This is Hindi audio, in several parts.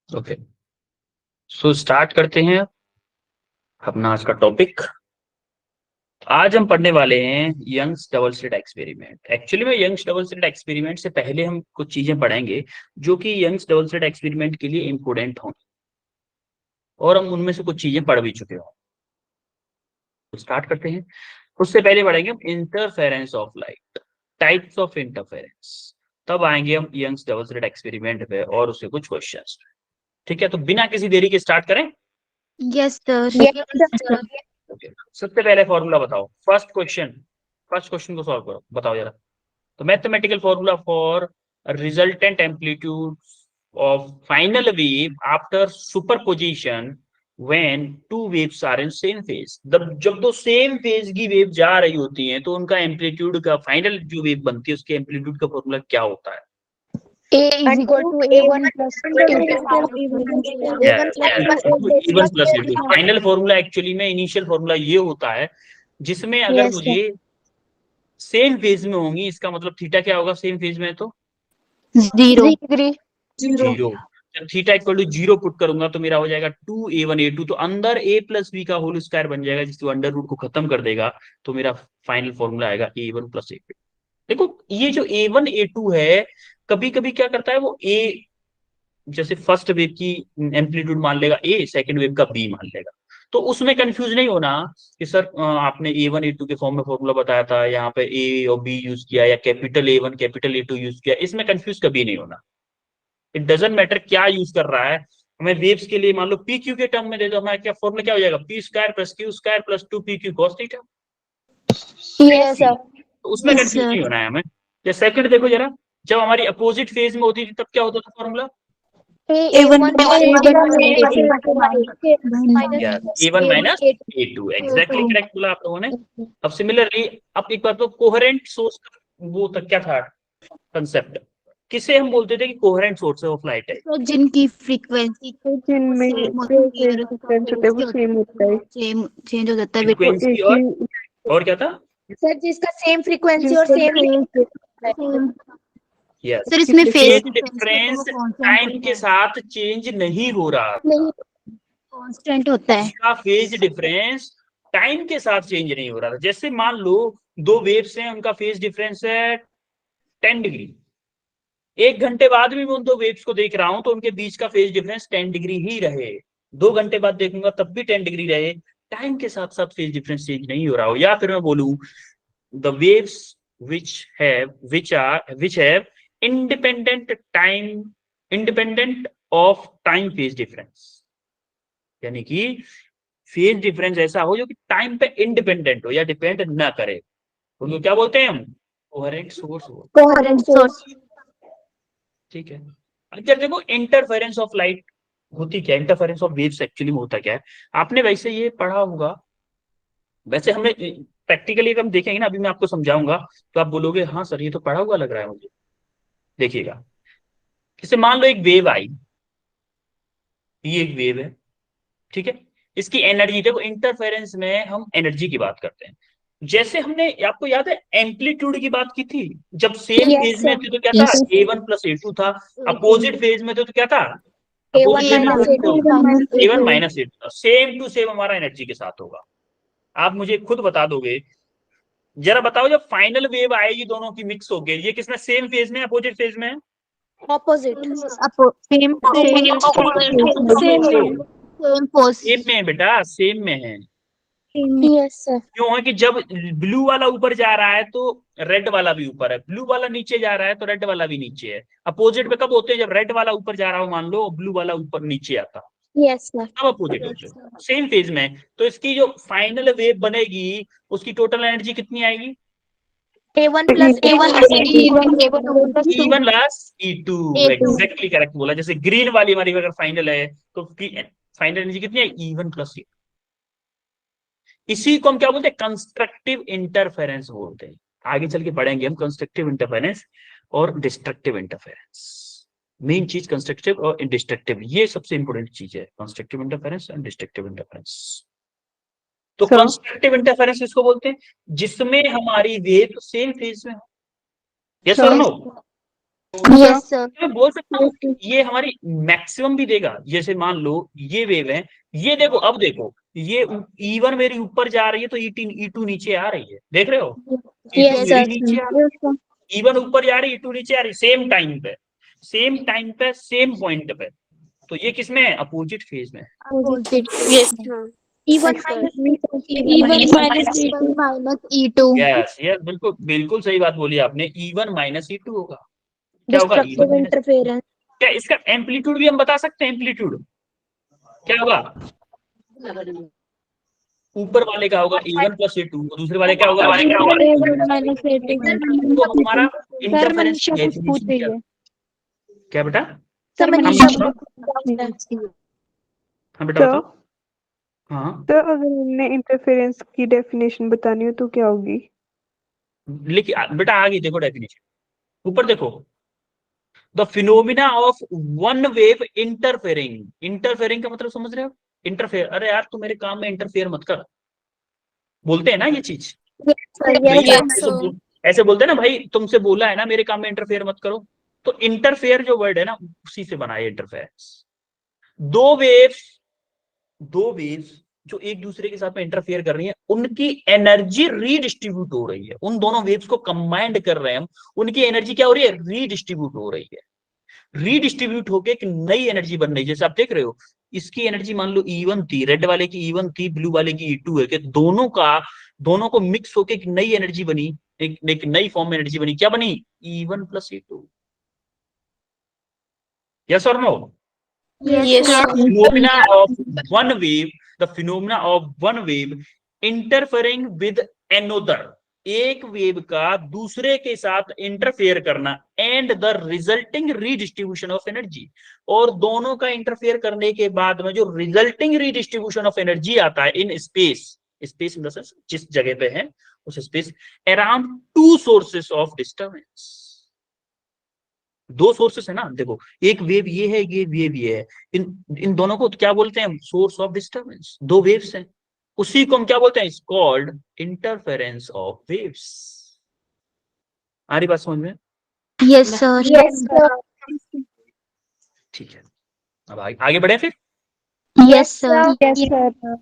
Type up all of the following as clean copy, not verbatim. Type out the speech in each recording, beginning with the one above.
ओके, सो स्टार्ट करते हैं अपना आज का टॉपिक। आज हम पढ़ने वाले हैं Young's double slit experiment. Actually में यंग्स डबल स्लिट एक्सपेरिमेंट से पहले हम कुछ चीजें पढ़ेंगे जो कि यंग्स डबल स्लिट एक्सपेरिमेंट के लिए इंपोर्टेंट होंगी, और हम उनमें से कुछ चीजें पढ़ भी चुके हों। तो स्टार्ट करते हैं। उससे पहले पढ़ेंगे हम interference of light, types of interference. तब आएंगे हम यंग्स डबल स्लिट एक्सपेरिमेंट पे और उससे कुछ क्वेश्चंस। ठीक है, तो बिना किसी देरी के स्टार्ट करें। Yes sir. ओके, सबसे पहले फॉर्मूला बताओ। फर्स्ट क्वेश्चन को सॉल्व करो, बताओ जरा। तो mathematical formula for resultant amplitude of final wave after superposition when two waves are in same phase. जब दो सेम फेज की वेव जा रही होती हैं तो उनका एम्पलीट्यूड का फाइनल जो वेव बनती है उसके एम्पलीट्यूड का फॉर्मूला क्या होता है? A is equal to A1 plus A1 plus A2 final formula actually में इनिशियल फॉर्मूला ये होता है जिसमें अगर Yes, मुझे सेम फेज में होंगी, इसका मतलब थीटा क्या होगा सेम फेज में? तो zero. जीरो। जब theta equal to zero put करूंगा तो मेरा हो जाएगा 2A1A2, तो अंदर A प्लस बी का होल स्क्वायर बन जाएगा जिसको अंडर रूट को खत्म कर देगा, तो मेरा फाइनल फॉर्मूला आएगा A1 प्लस A2। देखो ये जो A1 A2 है, कभी कभी क्या करता है वो A, जैसे फर्स्ट वेव की एम्पलीट्यूड मान लेगा A, सेकंड वेव का B मान लेगा। तो उसमें कंफ्यूज नहीं होना कि सर आपने A1 A2 के फॉर्म में फॉर्मूला बताया था, यहाँ पे A और B यूज किया या capital A1 capital A2 use किया, इसमें कंफ्यूज कभी नहीं होना। इट डजेंट मैटर क्या यूज कर रहा है। हमें वेव्स के लिए मान लो पी क्यू के टर्म में दे दो, हमारा क्या फॉर्मूला क्या हो जाएगा? P square plus Q square plus 2PQ cos theta. Yes, sir. तो उसमें Yes, कंफ्यूज sir. नहीं होना है हमें। या सेकंड देखो जरा, जब हमारी अपोजिट फेज में होती थी तब क्या होता था formula? A1 A1 minus A2, exactly correct बोला आप लोगों ने। अब सिमिलरली, अब एक बात तो कोहेरेंट सोर्स वो तक क्या था कंसेप्ट, किसे हम बोलते थे कि कोहेरेंट सोर्स ऑफ लाइट है? तो जिनकी फ्रीक्वेंसी जिनमें सेम होती है डिफरेंस होता है वो सेम होता है। सेम चेंज हो जाता है वो फ्रीक्वेंसी एक ही और क्या था? सर जिसका सेम फ्रीक्वेंसी और जिनका सेम यस, सर इसमें फेज फेज डिफरेंस टाइम के साथ चेंज नहीं हो रहा था। कांस्टेंट होता है। इसका फेज डिफरेंस टाइम के साथ चेंज नहीं हो रहा था। जैसे मान लो दो वेव्स हैं, उनका फेज डिफरेंस है 10 डिग्री। 1 घंटे बाद भी मैं उन दो वेव्स को देख रहा हूं तो उनके बीच का फेज डिफरेंस 10 डिग्री ही रहे। 2 घंटे बाद देखूंगा तब भी 10 डिग्री रहे, टाइम के साथ साथ फेज डिफरेंस चेंज नहीं हो रहा हो। या फिर मैं बोलूं the waves which have independent time independent of time phase difference, यानी कि फेज डिफरेंस ऐसा हो जो कि टाइम पे इंडिपेंडेंट हो या डिपेंड ना करे, उनको क्या बोलते हैं हम? कोहेरेंट सोर्स हो। Coherent source. ठीक है। अच्छा देखो, इंटरफेरेंस ऑफ लाइट होती क्या? इंटरफेरेंस ऑफ वेव्स एक्चुअली में होता क्या है? आपने वैसे ये पढ़ा होगा, वैसे हमें प्रैक्टिकली हम देखेंगे ना, अभी मैं आपको समझाऊंगा तो आप बोलोगे हाँ सर ये तो पढ़ा हुआ लग रहा है मुझे। देखिएगा, जैसे मान लो एक वेव आई, ये एक वेव है, ठीक है। इसकी एनर्जी देखो, इंटरफेरेंस में हम एनर्जी की बात करते हैं। जैसे हमने, आपको याद है एम्पलीट्यूड की बात की थी, जब सेम Yes, फेज में sir. थे तो क्या था? A1 प्लस A2 था। अपोजिट फेज में थे तो क्या था? A1 opposite minus phase A2. में A1 माइनस A2 था। सेम टू सेम हमारा एनर्जी के साथ होगा। आप मुझे खुद बता दोगे, जरा बताओ, जब फाइनल वेव आएगी दोनों की मिक्स होगी, ये किसमें सेम फेज में अपोजिट फेज में? Opposite. Same pose. सेम में है बेटा, सेम में है। Yes, sir. क्यों है कि जब ब्लू वाला ऊपर जा रहा है तो रेड वाला भी ऊपर है, ब्लू वाला नीचे जा रहा है तो रेड वाला भी नीचे है। अपोजिट में कब होते हैं? जब रेड वाला ऊपर जा रहा हो मान लो, ब्लू वाला ऊपर नीचे आता, Yes, sir. तब अपोजिट होते हैं, सेम फेज में। तो इसकी जो फाइनल वेव बनेगी उसकी टोटल एनर्जी कितनी आएगी? A1 plus E1 A2. Plus E2, exactly correct बोला। जैसे ग्रीन वाली हमारी अगर फाइनल है तो फाइनल एनर्जी कितनी है? E1 plus E2। इसी को हम क्या बोलते हैं? कंस्ट्रक्टिव इंटरफेरेंस बोलते हैं। आगे चल के पढ़ेंगे हम कंस्ट्रक्टिव इंटरफेरेंस और डिस्ट्रक्टिव इंटरफेरेंस। मेन चीज कंस्ट्रक्टिव और डिस्ट्रक्टिव, ये सबसे इंपॉर्टेंट चीज है, constructive interference and destructive interference. तो कंस्ट्रक्टिव इंटरफेरेंस किसको बोलते हैं? जिसमें हमारी वेव सेम फेज में हो। यस और नो? Yes, sir. मैं बोल सकता हूँ ये हमारी मैक्सिमम भी देगा। जैसे मान लो ये वेव है, ये देखो, अब देखो ये E1 मेरी ऊपर जा रही है तो E2 नीचे आ रही है, देख रहे हो? Yes, E2 sir. मेरी नीचे आ रही है, E1 ऊपर जा रही है, E2 नीचे आ रही है, सेम टाइम पे सेम पॉइंट पे। तो ये किसमें है? अपोजिट फेज में। Yes, sir. E1 minus E2 minus E2. Yes yes, बिल्कुल बिल्कुल सही बात बोली आपने। E1 माइनस E2 होगा। क्या होगा? E1 destructive minus- interference. क्या इसका एम्पलीट्यूड भी हम बता सकते हैं? एम्पलीट्यूड क्या होगा? ऊपर वाले का होगा E1 प्लस E2, दूसरे वाले क्या होगा? A1 minus A2. तो हमारा सर इंटरफेरेंस मनीषा कुछ पूछ रही है। क्या बेटा? सर हम मनीषा बताओ। हाँ बेटा तो बताओ। हाँ तो अगर हमने इंटरफेरेंस की डेफिनेशन बतानी हो तो क्या होगी? लेकिन बेटा आगे देखो डेफिनेशन, ऊपर देखो। The phenomena of one wave interfering का मतलब समझ रहे हो? इंटरफेयर, अरे यार तू मेरे काम में इंटरफेयर मत कर, बोलते हैं ना ये चीज। ऐसे बोलते हैं ना, भाई तुमसे बोला है ना मेरे काम में इंटरफेयर मत करो। तो इंटरफेयर जो वर्ड है ना, उसी से बना है इंटरफेरेंस। दो वेव्स जो एक दूसरे के साथ में इंटरफेयर कर रही है, उनकी एनर्जी रीडिस्ट्रीब्यूट हो रही है। उन दोनों वेव्स को कंबाइंड कर रहे हैं हम, उनकी एनर्जी क्या हो रही है? रीडिस्ट्रीब्यूट हो रही है। रीडिस्ट्रीब्यूट होके एक नई एनर्जी बन रही है। जैसे आप देख रहे हो, इसकी एनर्जी मान लो E1 थी, रेड वाले की E1 थी, ब्लू वाले की E2 है, कि दोनों को मिक्स होके एक नई एनर्जी बनी, एक नई फॉर्म में एनर्जी बनी। क्या बनी? E1 plus E2। यस और no? Yes, sir. Phenomena of one wave, the phenomena of one wave interfering with another, एक वेव का दूसरे के साथ इंटरफेयर करना, and the resulting redistribution of energy, और दोनों का इंटरफेयर करने के बाद में जो रिजल्टिंग रीडिस्ट्रीब्यूशन ऑफ एनर्जी आता है in space in the sense जिस जगह पे है उस space, around two sources of disturbance. दो सोर्सेस है ना, देखो एक वेव ये है, ये वेव ये है, इन दोनों को क्या बोलते हैं? Source of disturbance. दो वेव्स हैं, उसी को हम क्या बोलते हैं? It's called interference of waves. आ रही बात समझ में? Yes, sir. Yes, sir. ठीक है, अब आगे बढ़े फिर। Yes, sir. Yes sir.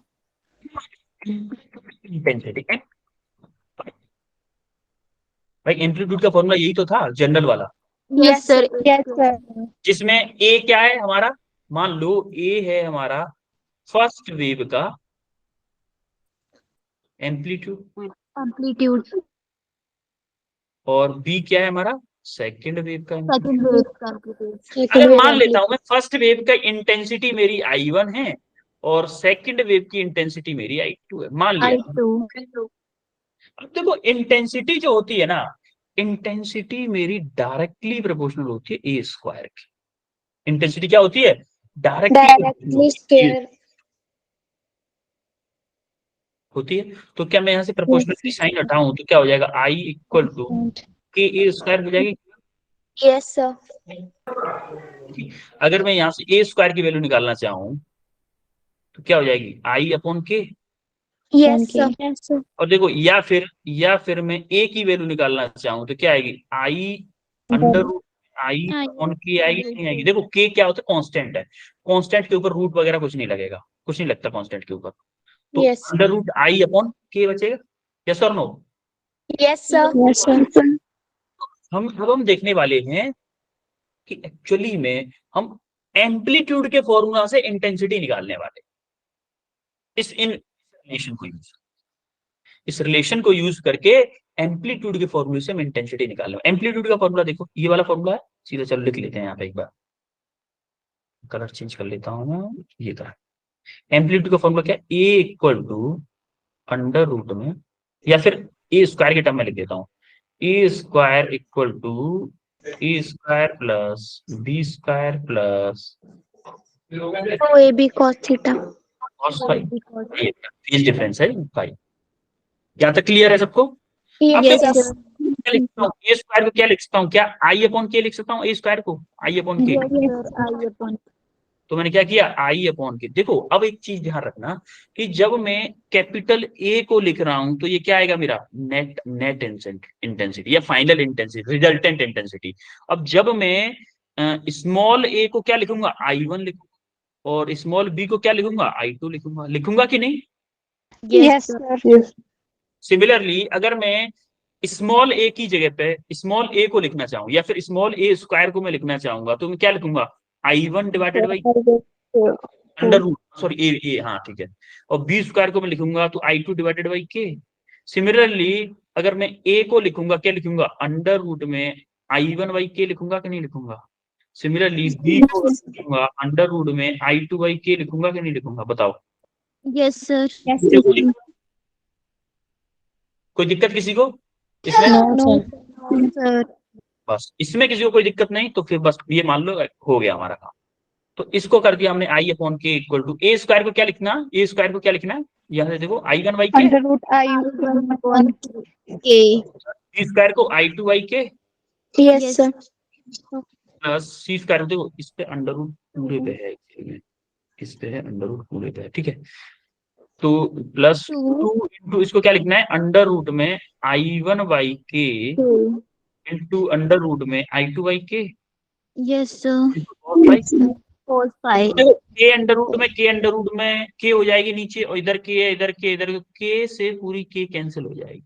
Intensity भाई, एम्पलीट्यूड का फॉर्मूला यही तो था, जनरल वाला, Yes, sir. Yes sir. जिसमें ए क्या है हमारा? मान लो ए है हमारा फर्स्ट वेव का एम्पलीट्यूड, Amplitude. और बी क्या है हमारा? सेकेंड वेव का amplitude। Second wave का amplitude. अगर मान लेता हूं मैं फर्स्ट वेव का इंटेंसिटी मेरी I1 है और सेकंड वेव की इंटेंसिटी मेरी I2 है, मान लिया। I2. अब देखो इंटेंसिटी जो होती है ना, इंटेंसिटी मेरी डायरेक्टली प्रोपोर्शनल होती है ए स्क्वायर की। इंटेंसिटी क्या होती है? Directly square. होती है। तो क्या मैं यहाँ से प्रोपोर्शनल साइन हटाऊं तो क्या हो जाएगा? I इक्वल टू के ए स्क्वायर हो जाएगी। Yes, sir. अगर मैं यहाँ से ए स्क्वायर की वैल्यू निकालना चाहूं तो क्या हो जाएगी? I अपॉन के। Yes, sir. Yes, sir. और देखो या फिर मैं ए की वैल्यू निकालना चाहूं तो क्या आएगी? आई अंडर रूट आई अपॉन के आएगी, नहीं आएगी? देखो के क्या होता है? कांस्टेंट है, कांस्टेंट के ऊपर रूट वगैरह कुछ नहीं लगेगा, कुछ नहीं लगता कांस्टेंट के ऊपर। तो Yes. Under root I upon K बचेगा। यस और no? Yes, sir. Yes, sir. हम देखने वाले हैं कि एक्चुअली में हम एम्पलीट्यूड के फॉर्मूला से इंटेंसिटी निकालने वाले, इस रिलेशन को यूज करके एम्पलीट्यूड के फॉर्मूले से हम इंटेंसिटी निकाल लो। एम्पलीट्यूड का फॉर्मूला देखो, ये वाला फॉर्मूला है सीधा, चलो लिख लेते हैं यहाँ पे एक बार, कलर चेंज कर लेता हूँ मैं, ये तरह। एम्पलीट्यूड का फॉर्मूला क्या है? ए इक्वल टू अंडर रूट में, या फिर ए स्क्वायर के टर्म में लिख देता हूँ, A square equal to A square plus B square plus AB cos theta. Phase difference है फाइव। यहाँ तक क्लियर है सबको? अब Yes, देखो, sir. क्या लिखता हूँ? ए स्क्वायर को क्या लिख सकता हूँ? क्या आई अपॉन के लिख सकता हूँ? ए स्क्वायर को आई अपॉन के। Yes, sir. I upon. तो मैंने क्या किया, आई अपॉन के। देखो अब एक चीज ध्यान रखना कि जब मैं कैपिटल ए को लिख रहा हूं तो ये क्या आएगा मेरा, नेट नेट इंटेंसिटी या फाइनल इंटेंसिटी, रिजल्टेंट इंटेंसिटी। अब जब मैं स्मॉल ए को क्या लिखूंगा, I1 लिखूंगा, और स्मॉल बी को क्या लिखूंगा, I2 लिखूंगा। लिखूंगा कि नहीं? Yes, sir. Yes. सिमिलरली अगर मैं स्मॉल ए की जगह पे स्मॉल ए को लिखना चाहूँ या फिर स्मॉल ए स्क्वायर को मैं लिखना चाहूंगा तो मैं क्या लिखूंगा, I1 divided by under root, sorry A, हाँ ठीक है, और बी स्क्वायर को मैं लिखूंगा तो I2 डिवाइडेड बाई के। सिमिलरली अगर मैं ए को लिखूंगा क्या लिखूंगा, अंडर रूट में I1 बाई के लिखूंगा कि नहीं लिखूंगा। सिमिलरली बी को लिखूंगा अंडर रूट में I2 बाई के लिखूंगा कि नहीं लिखूंगा, बताओ। Yes, sir. कोई दिक्कत किसी को इसमें? No, sir. बस इसमें किसी को कोई दिक्कत नहीं तो फिर बस ये मान लो हो गया हमारा काम। तो इसको कर दिया हमने, आई अपॉन के इक्वल टू ए स्क्वायर को क्या लिखना, ए स्क्वायर को क्या लिखना है, यहाँ से देखो I1 बाई के, Under root I1 Upon K. B square को I2 by K Yes, Yes. sir. Plus C square, देखो इस पे अंडर रूट पूरे पे है, इस पे है अंडर रूट पूरे पे है, ठीक है। तो प्लस 2 इंटू इसको क्या लिखना है, अंडर रूट में I1 बाई के इंटू अंडर रूट में I2 by K Yes, sir. और Cos phi. देखो के अंडर रूट में के हो जाएगी नीचे, और इधर के है, इधर के से पूरी के कैंसिल हो जाएगी,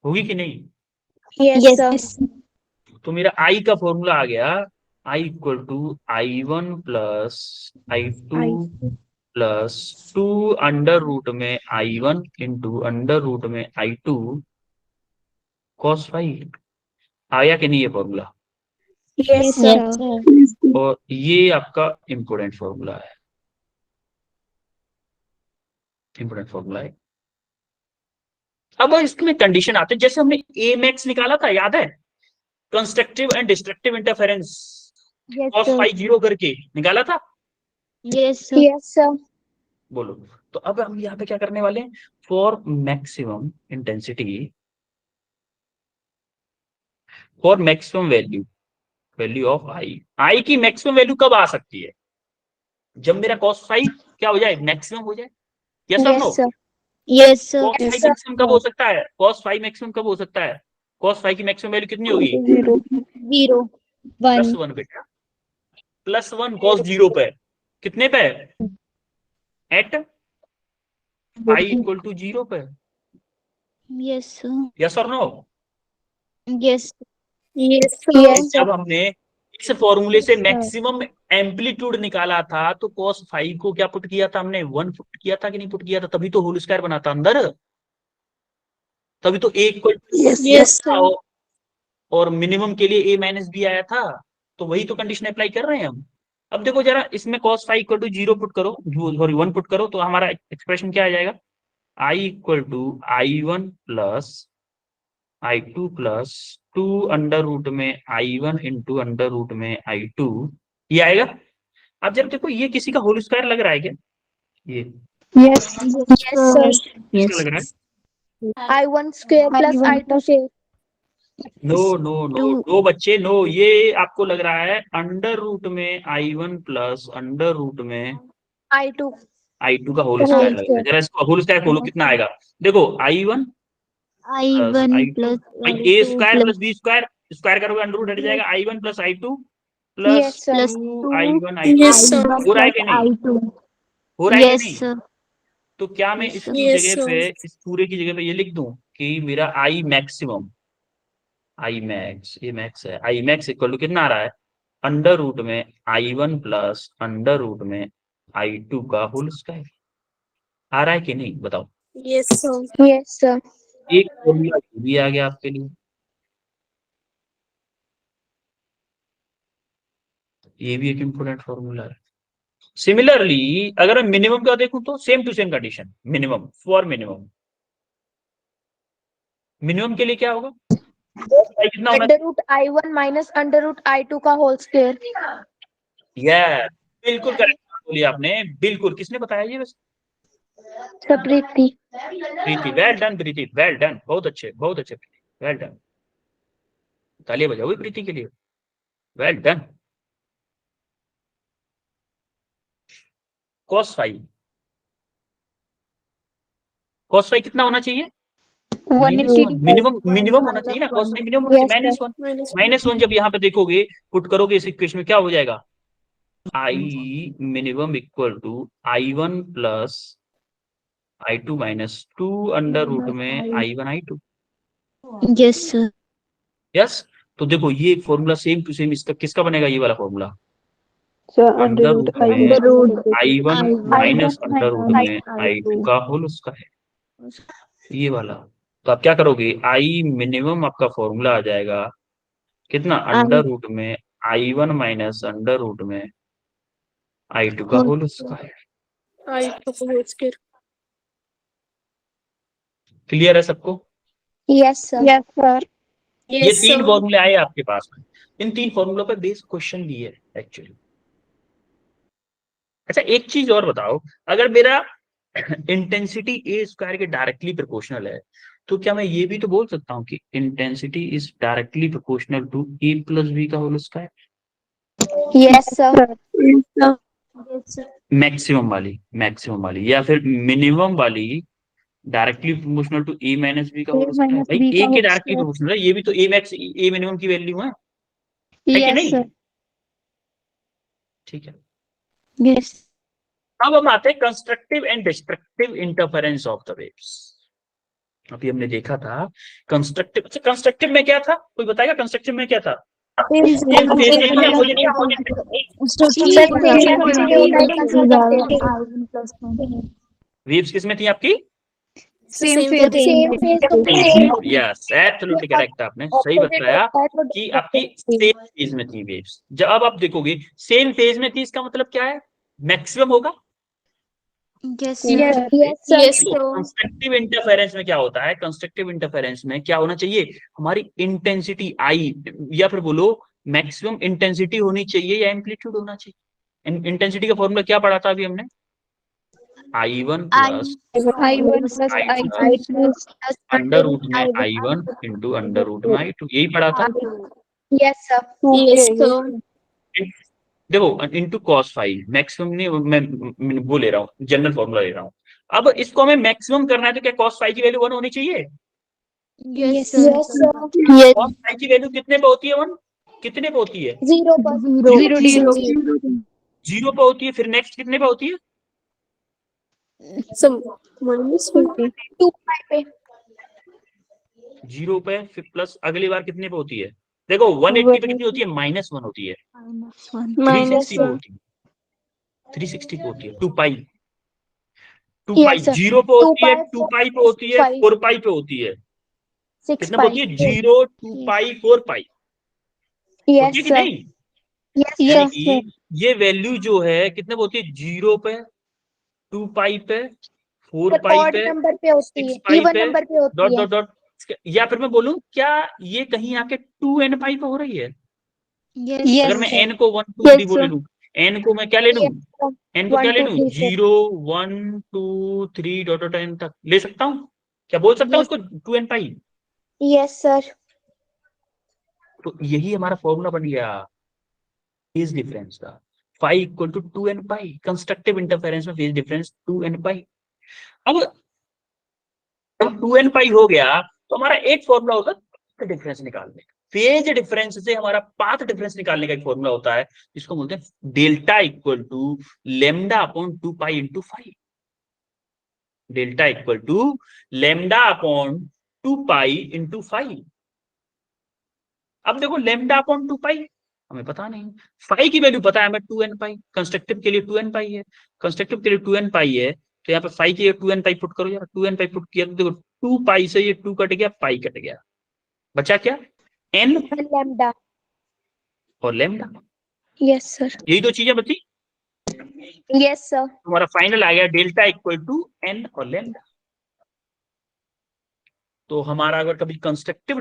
होगी कि नहीं। Yes, sir. तो मेरा आई का फॉर्मूला आ गया, I equal to I1 plus I2 plus 2 under root में I1 इंटू अंडर रूट में I2 कॉस फाई। आया कि नहीं ये फॉर्मूला? Yes, sir. और ये आपका इंपोर्टेंट फॉर्मूला है, इंपोर्टेंट फॉर्मूला है। अब इसमें कंडीशन आते हैं, जैसे हमने ए मैक्स निकाला था, याद है, constructive and destructive interference Yes, cos sir. Phi zero करके निकाला था, Yes, sir. Yes, sir. बोलो। तो अब हम यहाँ पे क्या करने वाले हैं, for maximum intensity, for maximum value of I की मैक्सिमम वैल्यू कब आ सकती है, जब मेरा कॉस फाई क्या हो जाए, मैक्सिमम हो जाए। यस और no? Yes, sir. Yes, sir. Cos phi maximum कब हो सकता है, कॉस फाई मैक्सिमम कब हो सकता है, कॉस फाई की मैक्सिमम वैल्यू कितनी होगी, 0. 0. 1. +1 बेटा, +1 कॉस जीरो पे, कितने पे, एट आई इक्वल टू 0 पे। Yes, sir. यस और नो? Yes. Yes, जब हमने इस फॉर्मूले से मैक्सिमम एम्पलीट्यूड निकाला था तो cos फाइव को क्या पुट किया था हमने, 1 पुट किया था कि नहीं पुट किया था, तभी तो होल स्क्वायर बना था अंदर, तभी तो a इक्वल Yes, sir. और मिनिमम के लिए a माइनस बी आया था, तो वही तो कंडीशन अप्लाई कर रहे हैं हम। अब देखो जरा इसमें cos phi equal to 0 put करो, सॉरी 1 पुट करो, तो हमारा एक्सप्रेशन क्या आ जाएगा, i equal to I1 plus I2 plus 2 under root में I1 इंटू अंडर रूट में I2, ये आएगा। अब जब देखो ये किसी का होल स्क्वायर लग रहा है क्या, ये Yes. Yes, sir. किसका लग रहा है, I1 square plus I2 square. No no no no बच्चे नो, ये आपको लग रहा है अंडर रूट में I1 प्लस अंडर रूट में I2. I2 का होल स्क्वायर लग रहा है। जरा इसको होल स्क्वायर खोलो, कितना आएगा, देखो I1 I1 I2 plus A I2 square plus plus B square, square करोगे अंडर रूट हट जाएगा, I1 plus I2 Yes, plus sir. plus 2 2 I1 I2 Yes, sir. हो रहा है कि नहीं, I2. हो रहा है कि Yes, नहीं। sir. तो क्या मैं Yes, sir. इसकी जगह पे, इस पूरे की जगह पे ये लिख दूं कि मेरा आई मैक्सिमम, आई मैक्स, ये मैक्स है, आई मैक्स इक्वल टू कितना आ रहा है, अंडर रूट में I1 प्लस अंडर रूट में I2 का होल स्क्वायर, आ रहा है कि नहीं बताओ। Yes, sir. Yes, sir. एक फॉर्मूला भी आ गया आपके लिए, ये भी एक इंपोर्टेंट फॉर्मूला है। सिमिलरली अगर मैं मिनिमम का देखूं तो same to same condition, minimum for minimum के लिए क्या होगा, कितना होना, Under root I1 minus under root I2 का whole square. यस बिल्कुल करेक्ट बोली आपने, बिल्कुल, किसने बताया ये वैसे, Sapriti. प्रीति, वेल डन प्रीति, वेल डन, बहुत अच्छे प्रीति, वेल डन, तालियां बजाओ प्रीति के लिए, well done. cos five, cos five कितना होना चाहिए? 180 मिनिमम मिनिमम होना चाहिए ना, cos फाइव मिनिमम होना चाहिए, Yes, -1 -1 जब यहाँ पे देखोगे पुट करोगे इस इक्वेशन में क्या हो जाएगा? I minimum equal to I1 plus I2 minus 2 under root में I1 I2। yes sir, yes, तो देखो ये फॉर्मूला सेम टू सेम इसका किसका बनेगा? ये वाला formula So under under root root में under root I1 I1 minus under root में I2 I2 का होल उसका है, ये वाला। तो आप क्या करोगे? आई मिनिमम आपका फॉर्मूला आ जाएगा कितना? अंडर रूट में I1 माइनस अंडर रूट में I2 का होल उसका है। क्लियर है सबको? Yes, sir. yes sir, ये तीन फॉर्मूले आए आपके पास में, इन तीन फॉर्मूलों पर बेस्ड क्वेश्चन भी है एक्चुअली। अच्छा एक चीज और बताओ, अगर मेरा इंटेंसिटी ए स्क्वायर के डायरेक्टली प्रोपोर्शनल है तो क्या मैं ये भी तो बोल सकता हूँ कि intensity is directly proportional to A plus B का whole square? Yes, sir. Maximum वाली या फिर मिनिमम वाली directly proportional to A minus B का होल स्क्वायर? minus भाई b ए का के whole डायरेक्टली square। प्रोपोर्शनल है, ये भी तो ए मैक्स ए मिनिमम की वैल्यू है कि yes नहीं? sir, ठीक है। yes अब हम आते हैं constructive and destructive interference of the waves. अभी हमने देखा था कंस्ट्रक्टिव, अच्छा कंस्ट्रक्टिव में क्या था? कोई बताएगा कंस्ट्रक्टिव में क्या था? वेव्स किसमें थी आपकी? same Same phase. Yes absolutely correct, आपने सही बताया कि आपकी सेम फेज में थी वेव्स। जब अब आप देखोगे सेम फेज में थी, इसका मतलब क्या है? मैक्सिमम होगा। yes Yes, sir, yes, sir. Constructive interference में क्या होता है? कंस्ट्रक्टिव इंटरफेरेंस में क्या होना चाहिए? हमारी इंटेंसिटी आई, या फिर बोलो मैक्सिमम इंटेंसिटी होनी चाहिए या एम्पलीट्यूड होना चाहिए। इंटेंसिटी का फॉर्मूला क्या पढ़ा था अभी हमने? I1 plus I1 plus I2 under root में I1 इंटू अंडर रूट में I2, यही पढ़ा था। Yes, sir. yes sir, देखो इंटू cos फाइव, मैक्सिमम नहीं, मैं वो ले रहा हूँ, जनरल फॉर्मूला ले रहा हूँ। अब इसको हमें मैक्सिमम करना है तो क्या cos फाइव की वैल्यू 1 होनी चाहिए? yes sir, Yes, sir. cos five की वैल्यू कितने पे होती है? 1 कितने पे होती है? 0 पर. zero zero 0 पे होती है। फिर नेक्स्ट कितने पे होती है? -2 pi पे. 0 पे। फिर प्लस अगली बार कितने पे होती है? देखो 180 पे कितनी होती है? -1 होती है। -1 360 पे होती है, 360 पे होती है। 2 पाई, 2 Yes, पाई sir. 0 पे होती है, 2 2 पाई पे होती है, 5. 4 पाई पे होती है। 6 कितना पे pi. होती है? 0, 2 पाई, 4 पाई Yes, होती है कि sir. नहीं? Yes, यानी sir. कि ये वैल्यू जो है कितने पे होती है? 0 पे, 2 पाई पे, 4 पाई odd पे, number पे होती 6 है, पाई even पे, number पे डॉट होती है. Dot dot. या फिर मैं बोलूं क्या ये कहीं आके 2n पाई पे हो रही है? yes अगर मैं sir. n को 1 2 Yes, 3 बोले sir. लूं, n को मैं क्या ले लूं? Yes, sir. n को क्या 1 ले 2 लूं? 3 sir. 0 1 2 3 डॉट डॉट n तक ले सकता हूं। क्या बोल सकता हूं Yes. उसको 2n पाई? Yes, sir. तो यही हमारा फॉर्मूला बन गया फेज डिफरेंस का, phi equal to 2n pi. Constructive interference में फेज डिफरेंस 2n पाई। अब 2n पाई हो गया तो हमारा एक फॉर्मूला होता है डिफरेंस निकालने का। फेज डिफरेंस से हमारा पाथ डिफरेंस निकालने का एक फॉर्मूला होता है जिसको बोलते हैं delta equal to lambda upon 2 pi into phi. Delta equal to lambda upon 2 pi into phi. अब देखो लेमडा अपॉन 2 पाई हमें पता नहीं, फाई की वैल्यू पता है हमें 2n पाई। कंस्ट्रक्टिव के लिए 2n पाई है, कंस्ट्रक्टिव के लिए 2n पाई है, तो यहाँ पे फाई के लिए 2n पाई पुट करो यार। 2n पाई पुट किया तो देखो 2 पाई से ये 2 कट गया, पाई कट गया, बचा क्या? n And lambda. और लेमडा। Yes, sir. यही दो चीजें बची। Yes, sir. हमारा फाइनल आ गया डेल्टा इक्वल टू n और लेमडा। तो हमारा अगर कभी कंस्ट्रक्टिव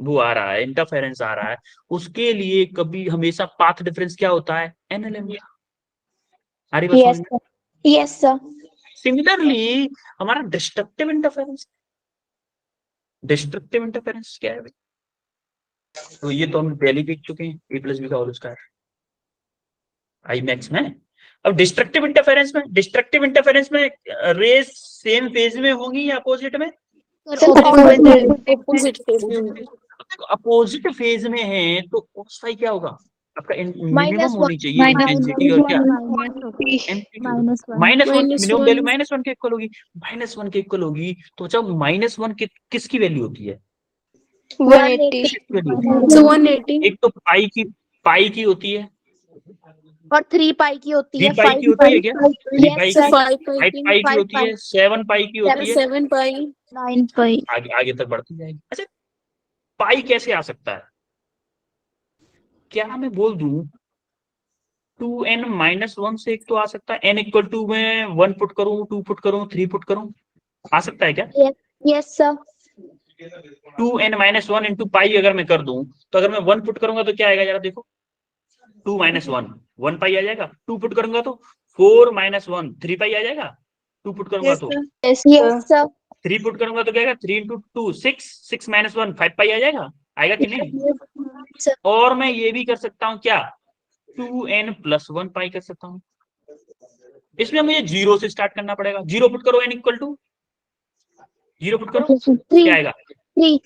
वो आ रहा है, इंटरफेरेंस आ रहा है, उसके लिए कभी हमेशा पाथ डिफरेंस क्या होता है? n lambda. अरे बस Yes, sir. Yes, sir. Similarly हमारा डिस्ट्रक्टिव इंटरफेरेंस, डिस्ट्रक्टिव इंटरफेरेंस क्या है भाई? तो ये तो हम पहले देख चुके हैं, ए प्लस बी का होल स्क्वायर आई मैक्स में। अब डिस्ट्रक्टिव इंटरफेरेंस में रेज सेम फेज में होंगी या अपोजिट में? ऑपोजिट फेज में। अपोजिट फेज में है तो cos phi क्या होगा आपका? मिनिमम -1 होनी चाहिए इंटेंसिटी और क्या? माइनस वन, मिनिमम वैल्यू -1 के इक्वल होगी, -1 के इक्वल होगी। तो जब -1 किसकी वैल्यू होती है? 180 किसकी वैल्यू? 180 एक तो पाई की होती है, और 3 पाई की होती 3 है, पाई की होती है क्या? 3 Yes, पाई sir. की, 5 पाई की 5 होती है, 7 पाई की होती है, 7 पाई 9 पाई। आगे आगे तक बढ़ती जाएगी। अच्छा, पाई कैसे आ सकता है? क्या मैं बोल दूं 2n-1 से एक तो आ सकता है, n इक्वल टू में 1 पुट करूं, 2 पुट करूं, 3 पुट करूं, आ सकता है क्या? Yes, sir. 2n-1 into pi अगर मैं कर दूं तो अगर मैं 1 पुट करूंगा तो क्या आएगा जरा देखो? 2 - 1 1 पाई आ जाएगा। 2 पुट करूंगा तो 4 - 1 3 पाई आ जाएगा। 2 पुट करूंगा तो Yes, sir. 3 पुट करूंगा तो क्या आएगा? 3 इंटू 2 6 6 - 1 5 पाई आ जाएगा। आएगा कि नहीं? Sir. और मैं ये भी कर सकता हूँ क्या? 2n+1 पाई कर सकता हूँ। इसमें मुझे 0 से स्टार्ट करना पड़ेगा। 0 पुट करो, n इक्वल टू 0 पुट करो, 3 क्या आएगा? 3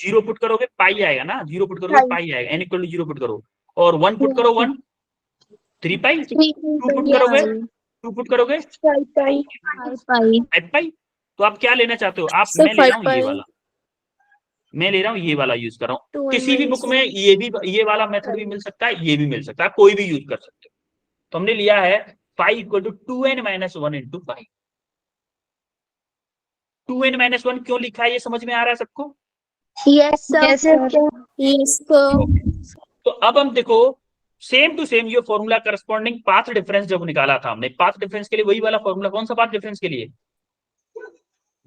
0 पुट करोगे पाई आएगा ना, 0 पुट करोगे पाई आएगा। n इक्वल टू 0 पुट करो और 1 पुट करो 1 3 पाई। 2 पुट करोगे 2 पुट करोगे 5 पाई 5 पाई। तो आप क्या लेना चाहते हो आप? मैं ले रहा हूँ ये वाला, मैं ले रहा हूँ ये वाला, यूज कर रहा हूँ। किसी भी बुक में ये वाला मेथड भी मिल सकता है, ये भी मिल सकता है, कोई भी यूज कर सकते हो। तो हमने लिया है 5 equal to 2n-1 into 5। 2n-1 क्यों लिखा है ये समझ में आ रहा है सबको? Yes, sir. Yes, sir. Yes, sir. तो अब हम देखो सेम टू सेम ये फॉर्मूला करस्पॉन्डिंग पाथ डिफरेंस जब निकाला था हमने, पाथ डिफरेंस के लिए वही वाला फॉर्मूला। कौन सा पाथ डिफरेंस के लिए?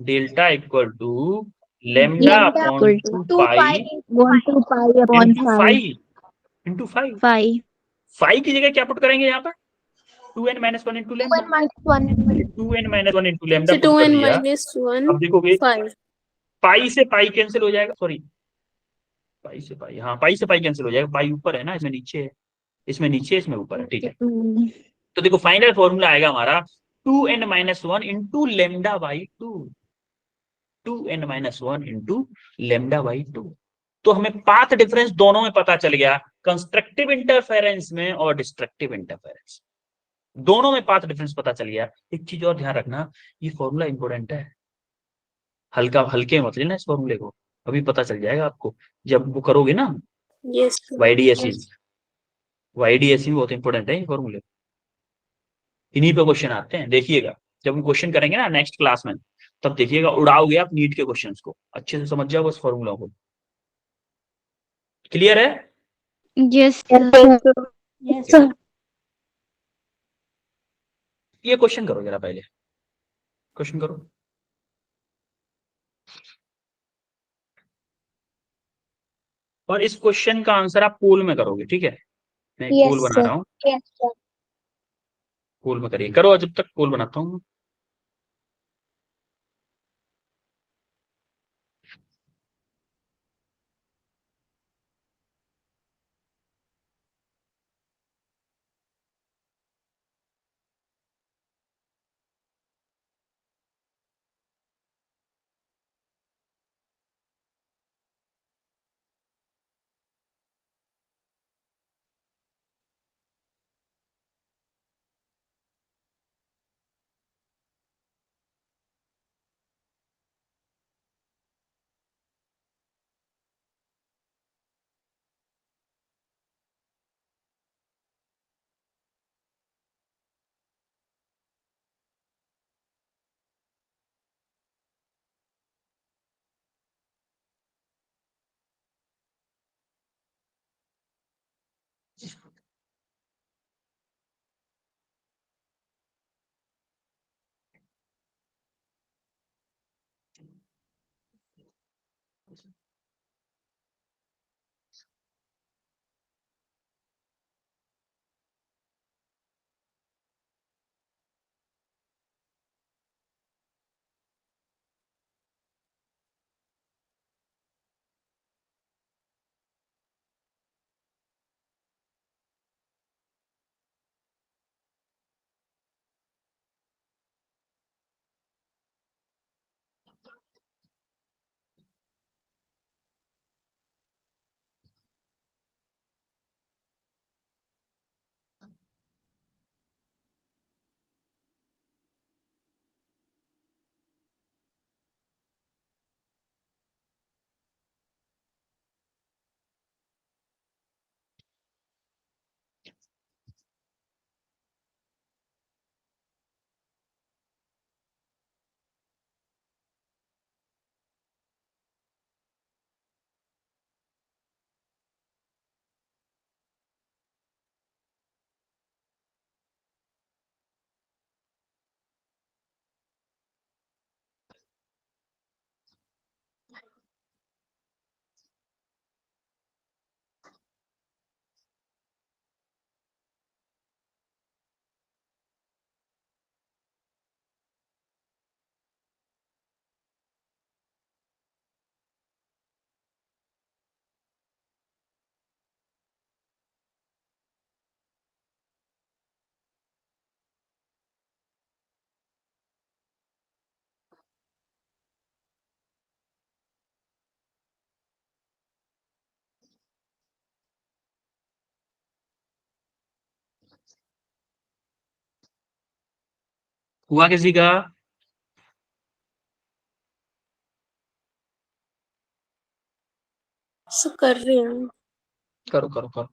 Delta equal to lambda upon 2 pi 1 to pi upon into 5. 5 into 5। 5. 5 की जगह क्या पुट करेंगे यहाँ पर? 2n-1 into 2 lambda. and -1. 2n-1 into lambda So put 2 कर and दिया। -1, अब देखोगे 5. पाई से पाई कैंसिल हो जाएगा, सॉरी पाई से पाई, हाँ पाई से पाई कैंसिल हो जाएगा। पाई ऊपर है ना, इसमें नीचे है, इसमें नीचे, इसमें ऊपर है, ठीक है। तो देखो फाइनल फॉर्मूला आएगा हमारा 2n-1 into lambda by 2, 2n-1 into lambda by 2। तो हमें पाथ डिफरेंस दोनों में पता चल गया, कंस्ट्रक्टिव इंटरफेरेंस में और डिस्ट्रक्टिव इंटरफेरेंस, दोनों में पाथ डिफरेंस पता चल गया। एक चीज और ध्यान रखना, ये फॉर्मूला इंपॉर्टेंट है, हल्के मत लेना इस फॉर्मूले को, अभी पता चल जाएगा आपको जब वो करोगे ना Yes, sir. वाईडीएसई। वाईडीएसई बहुत इंपॉर्टेंट है ये फॉर्मूले, इन्हीं पे क्वेश्चन आते हैं, देखिएगा जब हम क्वेश्चन करेंगे ना नेक्स्ट क्लास में, तब देखिएगा उड़ाओगे आप नीट के क्वेश्चंस को, अच्छे से समझ जाओ बस फॉर्मूला को। क्लियर है? Yes, Yes, sir. sir. Yes, sir. ये क्वेश्चन करो जरा, पहले क्वेश्चन करो। और इस क्वेश्चन का आंसर आप पोल में करोगे, ठीक है? मैं एक पोल Yes, बना sir. रहा हूँ, Yes, sir. पोल में करिए, करो जब तक पोल बनाता हूँ। हुआ किसी का? सर कर रही हूँ। करो करो करो।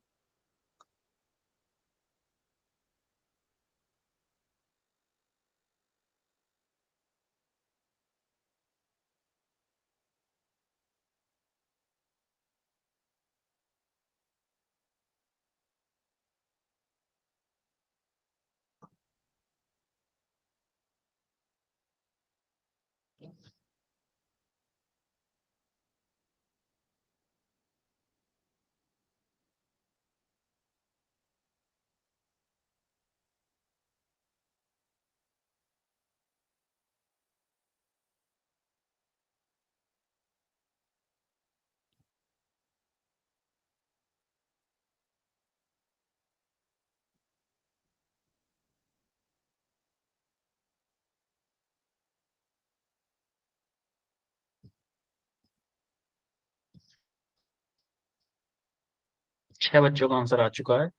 छह बच्चों का आंसर आ चुका है,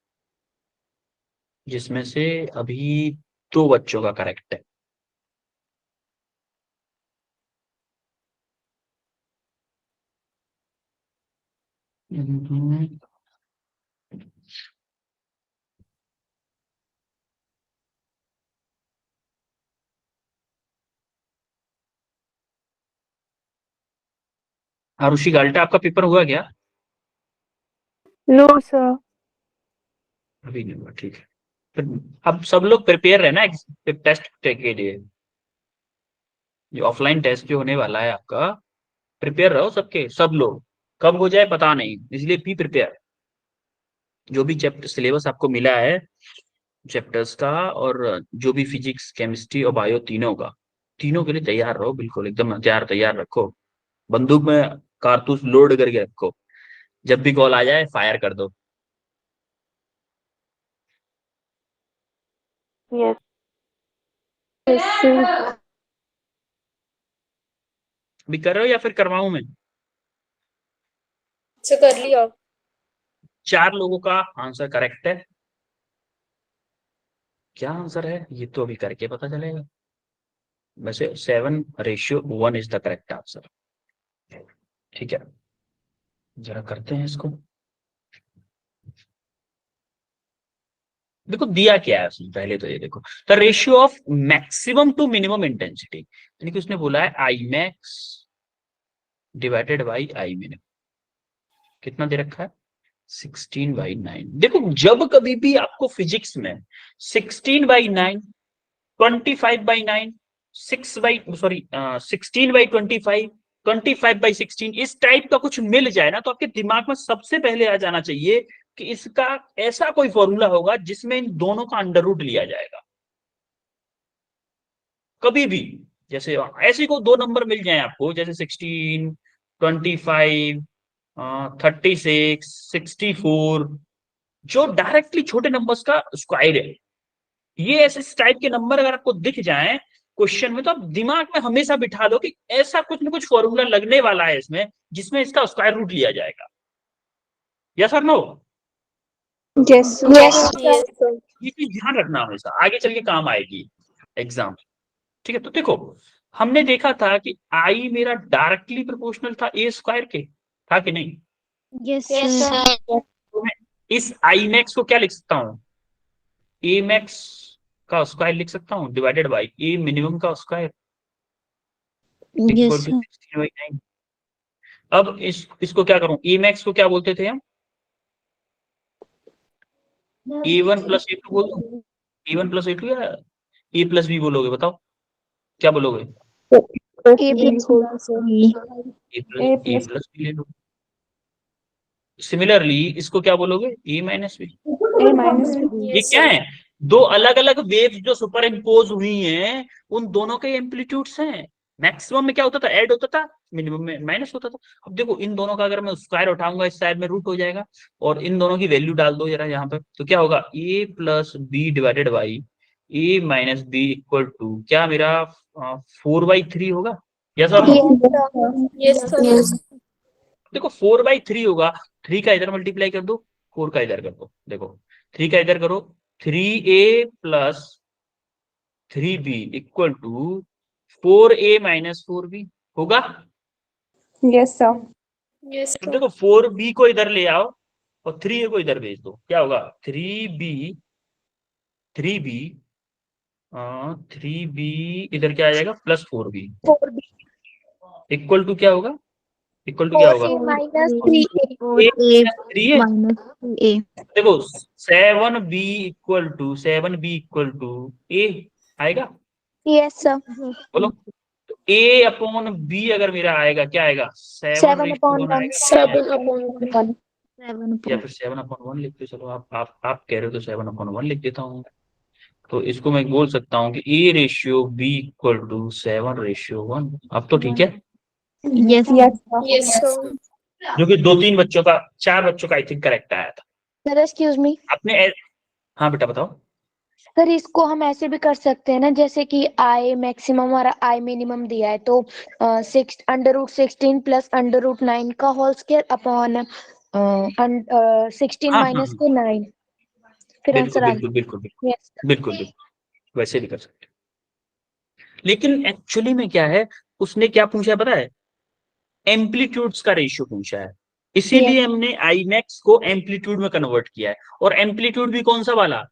जिसमें से अभी दो बच्चों का करेक्ट है। हम्म, आरुषि गाल्टा, आपका पेपर हुआ क्या? No sir. अभी नहीं हुआ, ठीक है। फिर अब सब लोग प्रिपेयर है ना टेस्ट के लिए? जो ऑफलाइन टेस्ट जो होने वाला है आपका, प्रिपेयर रहो सबके सब लोग। कब हो जाए पता नहीं, इसलिए भी प्रिपेयर। जो भी चैप्टर सिलेबस आपको मिला है चैप्टर्स का, और जो भी फिजिक्स केमिस्ट्री और बायो तीनों का, तीनों के लिए तैयार रहो, बिल्कुल एकदम तैयार तैयार रखो। बंदूक में कारतूस लोड करके रखो, जब भी कॉल आ जाए फायर कर दो। Yes sir. भी कर रहे हो या फिर करवाऊं मैं? सर कर लिया। चार लोगों का आंसर करेक्ट है। क्या आंसर है ये तो अभी करके पता चलेगा। वैसे 7:1 इज द करेक्ट आंसर। ठीक है, जरा करते हैं इसको। देखो दिया क्या है उसने, पहले तो ये देखो, the ratio of maximum to minimum intensity, यानी कि उसने बोला है I max divided by I minimum. कितना दे रखा है? 16/9। देखो जब कभी भी आपको फिजिक्स में 16/9, 25/9, 16/25, 25/16 इस टाइप का कुछ मिल जाए ना, तो आपके दिमाग में सबसे पहले आ जाना चाहिए कि इसका ऐसा कोई फॉर्मूला होगा जिसमें इन दोनों का अंडर रूट लिया जाएगा। कभी भी जैसे ऐसे को दो नंबर मिल जाए आपको, जैसे 16, 25, 36, 64, जो डायरेक्टली छोटे नंबर्स का स्क्वायर है, ये ऐसे टाइप के नंबर अगर आपको दिख जाए क्वेश्चन में, तो आप दिमाग में हमेशा बिठा दो कि ऐसा कुछ ना कुछ फॉर्मूला लगने वाला है इसमें, जिसमें इसका स्क्वायर रूट लिया जाएगा। यस और no? Yes yes sir. Sir. ये चीज ध्यान रखना, हमेशा आगे चल के काम आएगी एग्जाम। ठीक है, तो देखो हमने देखा था कि आई मेरा डायरेक्टली प्रोपोर्शनल था ए स्क्वायर के, था कि नहीं? Yes, yes sir. सर। तो मैं इस आई मैक्स को क्या लिख सकता हूं? ए मैक्स का स्क्वायर लिख सकता हूं डिवाइडेड बाई ए मिनिमम का square Yes, equal to sir. 16/9। अब इसको क्या करूं? ए मैक्स को क्या बोलते थे हम? A1 प्लस A2 बोल दूं? A1 प्लस A2 या ए प्लस बी बोलोगे? बताओ क्या बोलोगे? ए प्लस बी। ए प्लस बी ले लो। सिमिलरली इसको क्या बोलोगे? ए माइनस बी। ए माइनस बी। ये क्या है? दो अलग अलग वेव्स जो सुपर इम्पोज हुई हैं, उन दोनों के एम्पलीट्यूड्स हैं। मैक्सिमम में क्या होता था? ऐड होता था, मिनिमम में माइनस होता था। अब देखो इन दोनों का अगर मैं स्क्वायर उठाऊंगा, इस साइड में रूट हो जाएगा, और इन दोनों की वैल्यू डाल दो जरा यहाँ पे, तो क्या होगा? A plus B divided by A minus B equal to क्या मेरा 4/3 होगा? यस और नो? Yes sir. देखो 4/3 होगा, 3 का इधर मल्टीप्लाई कर दो, 4 का इधर कर दो। देखो 3 का इधर करो, 3a plus 3b equal to 4a minus 4b होगा। Yes, sir. Yes, तो sir. देखो 4b को इधर ले आओ और 3a को इधर भेज दो, क्या होगा 3b 3b इधर क्या आ जाएगा plus 4b 4b equal to क्या होगा, इक्वल टू क्या होगा 4a minus 3a. 4a three है। minus 2a. देखो 7b इक्वल टू a आएगा, Yes, sir. बोलो। तो a अपॉन b अगर मेरा आएगा क्या आएगा 7 upon 1. आएगा 7 upon 1. 7 या फिर 7/1 लिख दो। चलो आप कह रहे हो तो 7/1 लिख देता हूँ। तो इसको मैं बोल सकता हूँ कि a/b इक्वल टू 7/1। अब तो ठीक है, Yes. Yes, sir. Yes, sir. जो कि 2-3 बच्चों का 4 बच्चों का आई थिंक करेक्ट आया था। Sir, excuse me. आपने हाँ बेटा बताओ। सर इसको हम ऐसे भी कर सकते हैं ना, जैसे कि आई मैक्सिमम और आई मिनिमम दिया है तो 6√16 प्लस √9 का होल स्क्वायर अपॉन 16 हाँ माइनस के 9 फिर बिल्कुल आंसर आ बिल्कुल बिल्कुल गया। Yes. बिल्कुल बिल्कुल वैसे भी कर सकते हैं। लेकिन एक्चुअली में क्या है, उसने क्या पूछा है पता है, एम्पलीट्यूड्स का रेशियो पूछा है, इसीलिए हमने आई मैक्स को एम्पलीट्यूड में कन्वर्ट किया है। और एम्पलीट्यूड भी कौन सा वाला,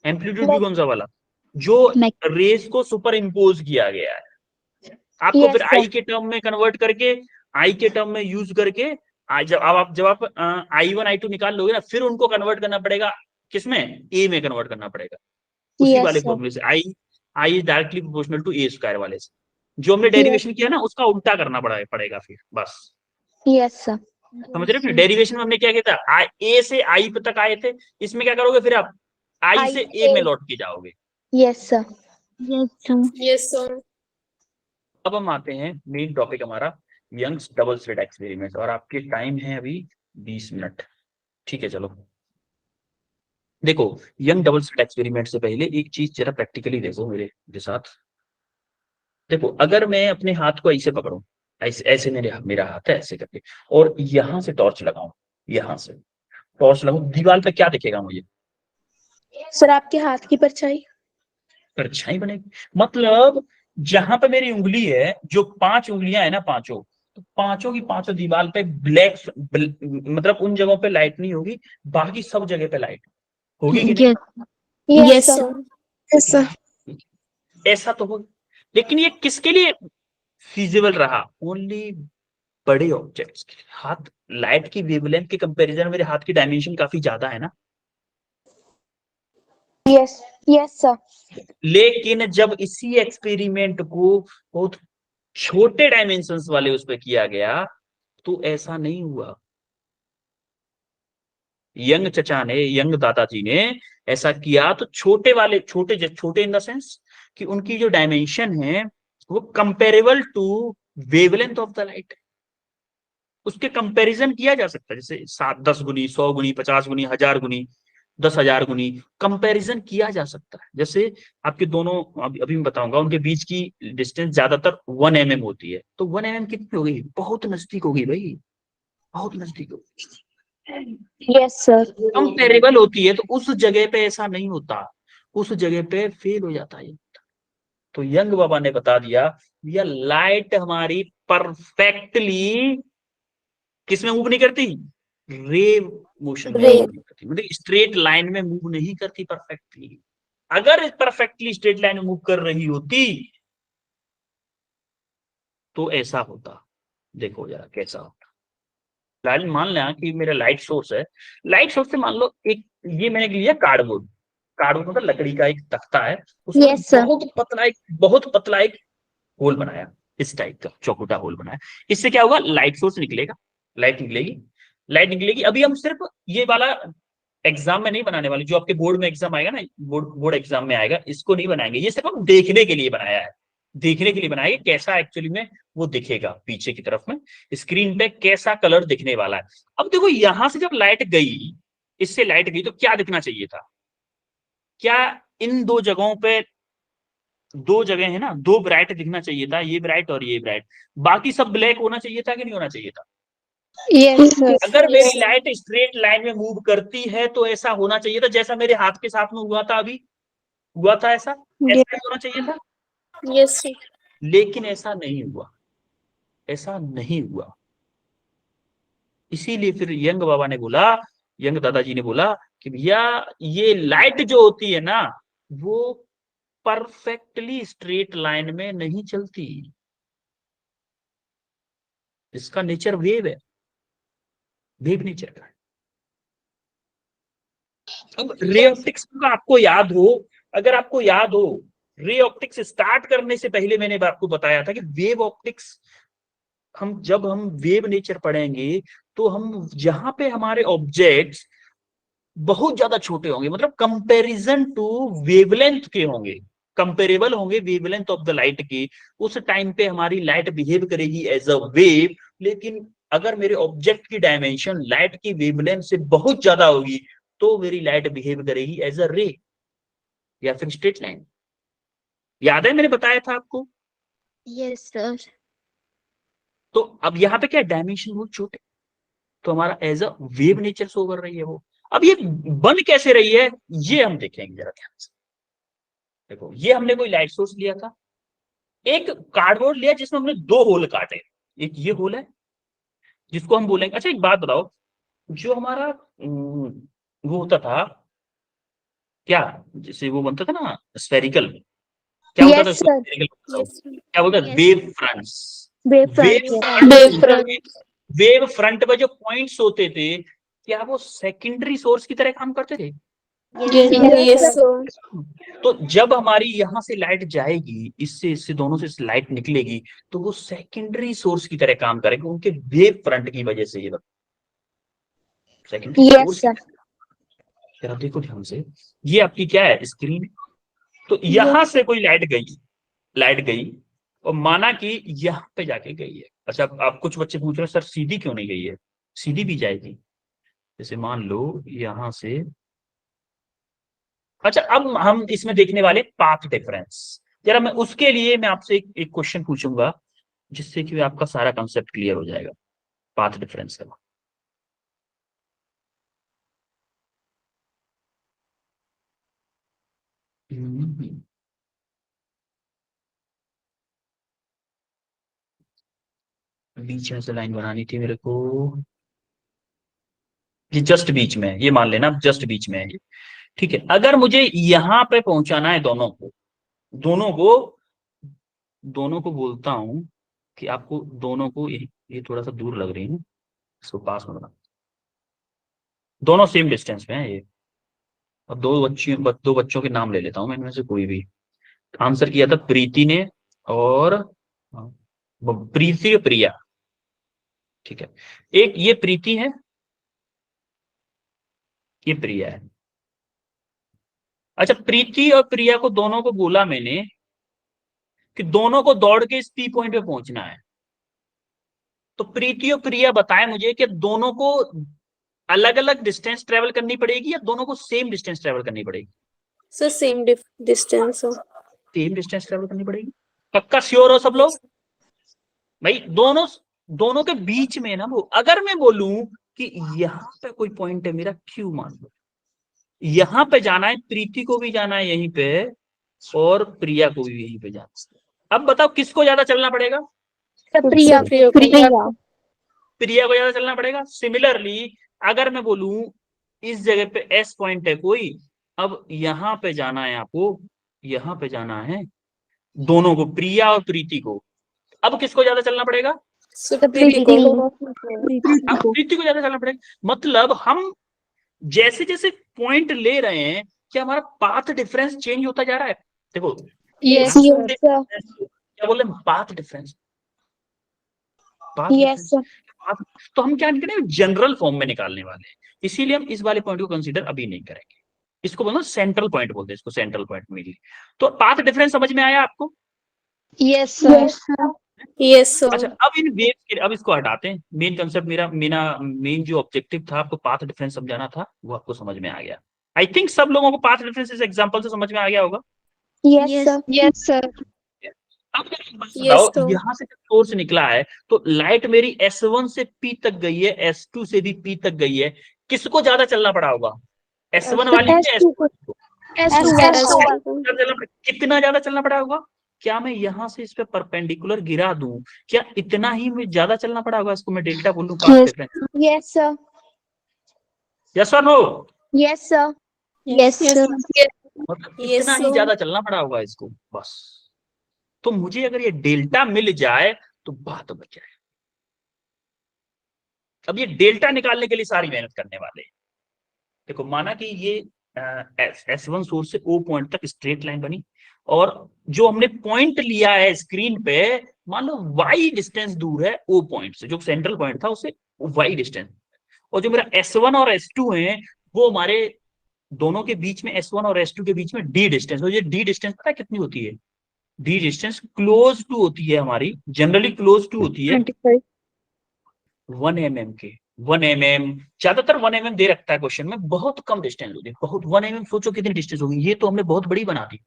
एम्पलीट्यूड भी कौन सा वाला, जो रेस को सुपर इम्पोज किया गया है। आपको Yes, फिर sir. आई के टर्म में कन्वर्ट करके, आई के टर्म में यूज करके जब आप I1 I2 निकाल लोगे ना, फिर उनको कन्वर्ट करना पड़ेगा किसमें, ए में कन्वर्ट करना पड़ेगा उसी Yes, वाले sir. फॉर्मूले से। I is directly proportional to A square वाले से, जो हमने डेरिवेशन किया ना उसका उल्टा करना पड़ेगा फिर बस। Yes, sir. समझ रहे हो, डेरिवेशन में हमने क्या किया था, ए से आई तक आए थे, इसमें क्या करोगे फिर आप आई I से से ए में A. लौट के जाओगे। Yes, sir. Yes, sir. Yes, sir. अब हम आते हैं मेन टॉपिक हमारा, यंग्स डबल स्लिट एक्सपेरिमेंट, और आपके टाइम है अभी 20 मिनट। ठीक है चलो देखो, यंग डबल स्लिट एक्सपेरिमेंट से पहले एक चीज जरा प्रैक्टिकली देखो मेरे साथ। देखो अगर मैं अपने हाथ को ऐसे पकड़ूं, ऐसे ऐसे मेरा हाथ है ऐसे करके, और यहां से टॉर्च लगाऊं, यहां से टॉर्च लगाऊं, दीवार पे क्या दिखेगा मुझे, सर आपके हाथ की परछाई। परछाई बनेगी। मतलब जहां पे मेरी उंगली है, जो 5 उंगलियां है ना पांचों, तो पांचों की पांचों दीवार पे ब्लैक मतलब उन जगहों पे लाइट नहीं होगी, बाकी सब जगह पे लाइट होगी कि नहीं। Yes. Yes, sir. Yes, sir. ऐसा तो हो, लेकिन ये किसके लिए फीजिबल रहा, ओनली बड़े ऑब्जेक्ट्स के लिए। हाथ लाइट की वेवलेंथ के कंपैरिजन मेरे हाथ की डायमेंशन काफी ज्यादा है ना। Yes. Yes, sir. लेकिन जब इसी एक्सपेरिमेंट को बहुत छोटे डायमेंशंस वाले उस पर किया गया तो ऐसा नहीं हुआ। यंग चचा ने, यंग दादाजी ने ऐसा किया तो छोटे वाले, छोटे इन द सेंस कि उनकी जो डायमेंशन है वो comparable to wavelength of the light, उसके कंपैरिजन किया जा सकता है। जैसे 7-10 गुनी, 100 गुनी, 50 गुनी, 1000 गुनी, 10,000 गुनी कंपैरिजन किया जा सकता है। जैसे आपके दोनों, अभी मैं बताऊंगा, उनके बीच की डिस्टेंस ज्यादातर 1 mm होती है, तो 1 mm कितनी हो गई, बहुत नजदीक होगी भाई, बहुत नजदीक होगी, Yes, sir. कंपेरेबल होती है। तो उस जगह पे ऐसा नहीं होता, उस जगह पे फेल हो जाता है। तो यंग बाबा ने बता दिया भैया लाइट हमारी परफेक्टली किसमें मूव नहीं करती, रे मोशन में मूव नहीं करती, मतलब स्ट्रेट लाइन में मूव नहीं करती परफेक्टली। अगर परफेक्टली स्ट्रेट लाइन में मूव कर रही होती तो ऐसा होता। देखो जरा कैसा होता। मान लें कि मेरा लाइट सोर्स है, लाइट सोर्स से मान लो एक, ये मैंने लिया कार्डबोर्ड, कार्डबोर्ड मतलब लकड़ी का एक तख्ता है, उसमें Yes, sir. बहुत पतला एक होल बनाया, इस टाइप का चौकुटा होल बनाया। इससे क्या होगा, लाइट सोर्स निकलेगा, लाइट निकलेगी। अभी हम सिर्फ ये वाला एग्जाम में नहीं बनाने वाले, जो आपके बोर्ड में एग्जाम आएगा ना, बोर्ड एग्जाम में आएगा, इसको नहीं बनाएंगे। ये सिर्फ हम देखने के लिए बनाया है, देखने के लिए बनाया कैसा एक्चुअली में वो दिखेगा पीछे की तरफ में स्क्रीन पे, कैसा कलर दिखने वाला है। अब देखो यहां से जब लाइट गई, इससे लाइट गई तो क्या दिखना चाहिए था, क्या इन दो जगहों पे, दो जगह है ना, दो ब्राइट दिखना चाहिए था, ये ब्राइट और ये ब्राइट, बाकी सब ब्लैक होना चाहिए था कि नहीं होना चाहिए था। Yes, sir. अगर मेरी लाइट स्ट्रेट लाइन में मूव करती है तो ऐसा होना चाहिए था जैसा मेरे हाथ के साथ में हुआ था अभी, हुआ था ऐसा ऐसा होना चाहिए था, Yes, sir. लेकिन ऐसा नहीं हुआ, ऐसा नहीं हुआ। इसीलिए फिर यंग बाबा ने बोला, यंग दादाजी ने बोला कि भैया ये लाइट जो होती है ना वो परफेक्टली स्ट्रेट लाइन में नहीं चलती, इसका नेचर वेव है, वेव नेचर का। अब रे ऑप्टिक्स का आपको याद हो, अगर आपको याद हो रे ऑप्टिक्स स्टार्ट करने से पहले मैंने आपको बताया था कि वेव ऑप्टिक्स जब हम वेव नेचर पढ़ेंगे तो हम जहां पे हमारे ऑब्जेक्ट्स बहुत ज्यादा छोटे होंगे, मतलब कंपैरिजन टू वेवलेंथ के होंगे, कंपेरेबल होंगे वेवलेंथ ऑफ द लाइट के, उस टाइम पे हमारी लाइट बिहेव करेगी एज अ वेव। लेकिन अगर मेरे ऑब्जेक्ट की डायमेंशन लाइट की वेवलेंथ से बहुत ज्यादा होगी तो मेरी लाइट बिहेव करेगी एज अ रे या फिर स्ट्रेट लाइन। याद है मैंने बताया था आपको? Yes, sir. तो अब यहाँ पे क्या डायमेंशन बहुत छोटे, तो हमारा as a wave nature show कर रही है वो। अब ये बन कैसे रही है ये हम देखेंगे जरा ध्यान से। देखो ये हमने कोई लाइट सोर्स लिया था, एक कार्डबोर्ड लिया जिसमें हमने दो होल काटे, एक ये होल है जिसको हम बोलेंगे। अच्छा एक बात बताओ, जो हमारा वो होता था क्या, जैसे वो बनता था ना स्फेरिकल, क्या होता था Yes, उसको sir. spherical Yes, sir. क्या बोलता है Yes. Wave fronts. Wavefront. Wave front पे जो पॉइंट्स होते थे क्या वो सेकेंडरी सोर्स की तरह काम करते थे? Yes, sir. Yes, sir. तो जब हमारी यहां से लाइट जाएगी, इससे इससे दोनों से लाइट निकलेगी, तो वो सेकेंडरी सोर्स की तरह काम करेगी उनके वेव फ्रंट की वजह से। ये सेकेंडरी Yes, सोर्स sir. जरा देखो ध्यान से, ये आपकी क्या है स्क्रीन, तो यहां से कोई लाइट गई और माना कि यहाँ पे जाके गई है। अच्छा आप कुछ बच्चे पूछ रहे हैं सर सीधी क्यों नहीं गई है, सीधी भी जाएगी। जैसे मान लो यहां से, अच्छा अब हम इसमें देखने वाले पाथ डिफरेंस। जरा मैं उसके लिए मैं आपसे एक क्वेश्चन पूछूंगा जिससे कि आपका सारा कंसेप्ट क्लियर हो जाएगा पाथ डिफरेंस का। बीच में से लाइन बनानी थी मेरे को, ये जस्ट बीच में है, ये मान लेना जस्ट बीच में है ये। ठीक है, अगर मुझे यहां पे पहुंचाना है दोनों को, दोनों को दोनों को बोलता हूं कि आपको दोनों को, ये थोड़ा सा दूर लग रही है, इसको पास में बना, दोनों सेम डिस्टेंस पे हैं ये। अब दो बच्चों के नाम ले लेता हूं मैं इनमें से कोई भी। आंसर किया था प्रीति ने और प्रीति और प्रिया। ठीक है, एक ये प्रीति है, ये प्रिया है। अच्छा प्रीति और प्रिया को दोनों को बोला मैंने कि दोनों को दौड़ के इस पी पॉइंट पे पहुंचना है। तो प्रीति और प्रिया बताएं मुझे कि दोनों को अलग अलग डिस्टेंस ट्रेवल करनी पड़ेगी या दोनों को सेम डिस्टेंस ट्रेवल करनी पड़ेगी? So same distance. So same distance travel करनी पड़ेगी, पक्का श्योर हो सब लोग? भाई दोनों दोनों के बीच में ना वो, अगर मैं बोलूं कि यहां पे कोई पॉइंट है मेरा क्यू, मान लो यहां पे जाना है, प्रीति को भी जाना है यहीं पे और प्रिया को भी यहीं पे जाना है। अब बताओ किसको ज्यादा चलना पड़ेगा? प्रिया. प्रिया को ज्यादा चलना पड़ेगा। सिमिलरली अगर मैं बोलूं इस जगह पे एस पॉइंट है कोई, अब यहां पे जाना है आपको, यहां पे जाना है दोनों को, प्रिया और प्रीति को, अब किसको ज्यादा चलना पड़ेगा? प्रीति को. अब प्रीति को ज्यादा चलना पड़ेगा। मतलब हम जैसे जैसे पॉइंट ले रहे हैं क्या हमारा पाथ डिफरेंस चेंज होता जा रहा है? देखो Yes, sir. क्या बोले, पाथ डिफरेंस, Yes, sir. तो हम क्या निकालेंगे, जनरल फॉर्म में निकालने वाले हैं। इसीलिए हम इस वाले पॉइंट को कंसीडर अभी नहीं करेंगे, इसको बोलना सेंट्रल पॉइंट बोलते हैं, इसको सेंट्रल पॉइंट में। तो पाथ डिफरेंस समझ में आया आपको? Yes, sir. Yes, sir. अच्छा अब इन वेव्स के, अब इसको हटाते हैं। मेन कंसेप्ट मेन जो ऑब्जेक्टिव था आपको पाथ डिफरेंस समझाना था, वो आपको समझ में आ गया। आई थिंक सब लोगों को पाथ डिफरेंस इस एग्जांपल से समझ में आ गया होगा। Yes, sir. Yes, sir. अब बताओ Yes, sir. यहाँ से जब सोर्स निकला है तो लाइट मेरी S1 से P तक गई है, S2 से भी P तक गई है, किसको ज्यादा चलना पड़ा होगा? S1 वाली को या S2 को? कितना ज्यादा चलना पड़ा होगा? क्या मैं यहाँ से इस पे परपेंडिकुलर गिरा दूं, क्या इतना ही मुझे ज्यादा चलना पड़ा होगा? इसको मैं डेल्टा बोल लूं path difference. Yes sir. Yes और no? Yes sir. Yes, sir. मतलब Yes, इतना ही sir. ज्यादा चलना पड़ा होगा इसको बस। तो मुझे अगर ये डेल्टा मिल जाए तो बात बच जाए। अब ये डेल्टा निकालने के लिए सारी मेहनत करने वाले हैं। देखो माना कि ये S1 सोर्स से O पॉइंट तक स्ट्रेट लाइन बनी, और जो हमने पॉइंट लिया है स्क्रीन पे, मान लो y डिस्टेंस दूर है O पॉइंट से, जो सेंट्रल पॉइंट था उससे y डिस्टेंस, और जो मेरा S1 और S2 है वो हमारे दोनों के बीच में, S1 और S2 के बीच में d डिस्टेंस। और ये d डिस्टेंस पता है कितनी होती है? d डिस्टेंस क्लोज टू होती है हमारी, जनरली क्लोज टू होती है 25। 1 mm के। 1 mm, ज्यादातर 1 mm दे रखता है क्वेश्चन में, बहुत कम डिस्टेंस होती है, बहुत 1 mm सोचो कितनी डिस्टेंस होगी। ये तो हमने बहुत बड़ी बना दी,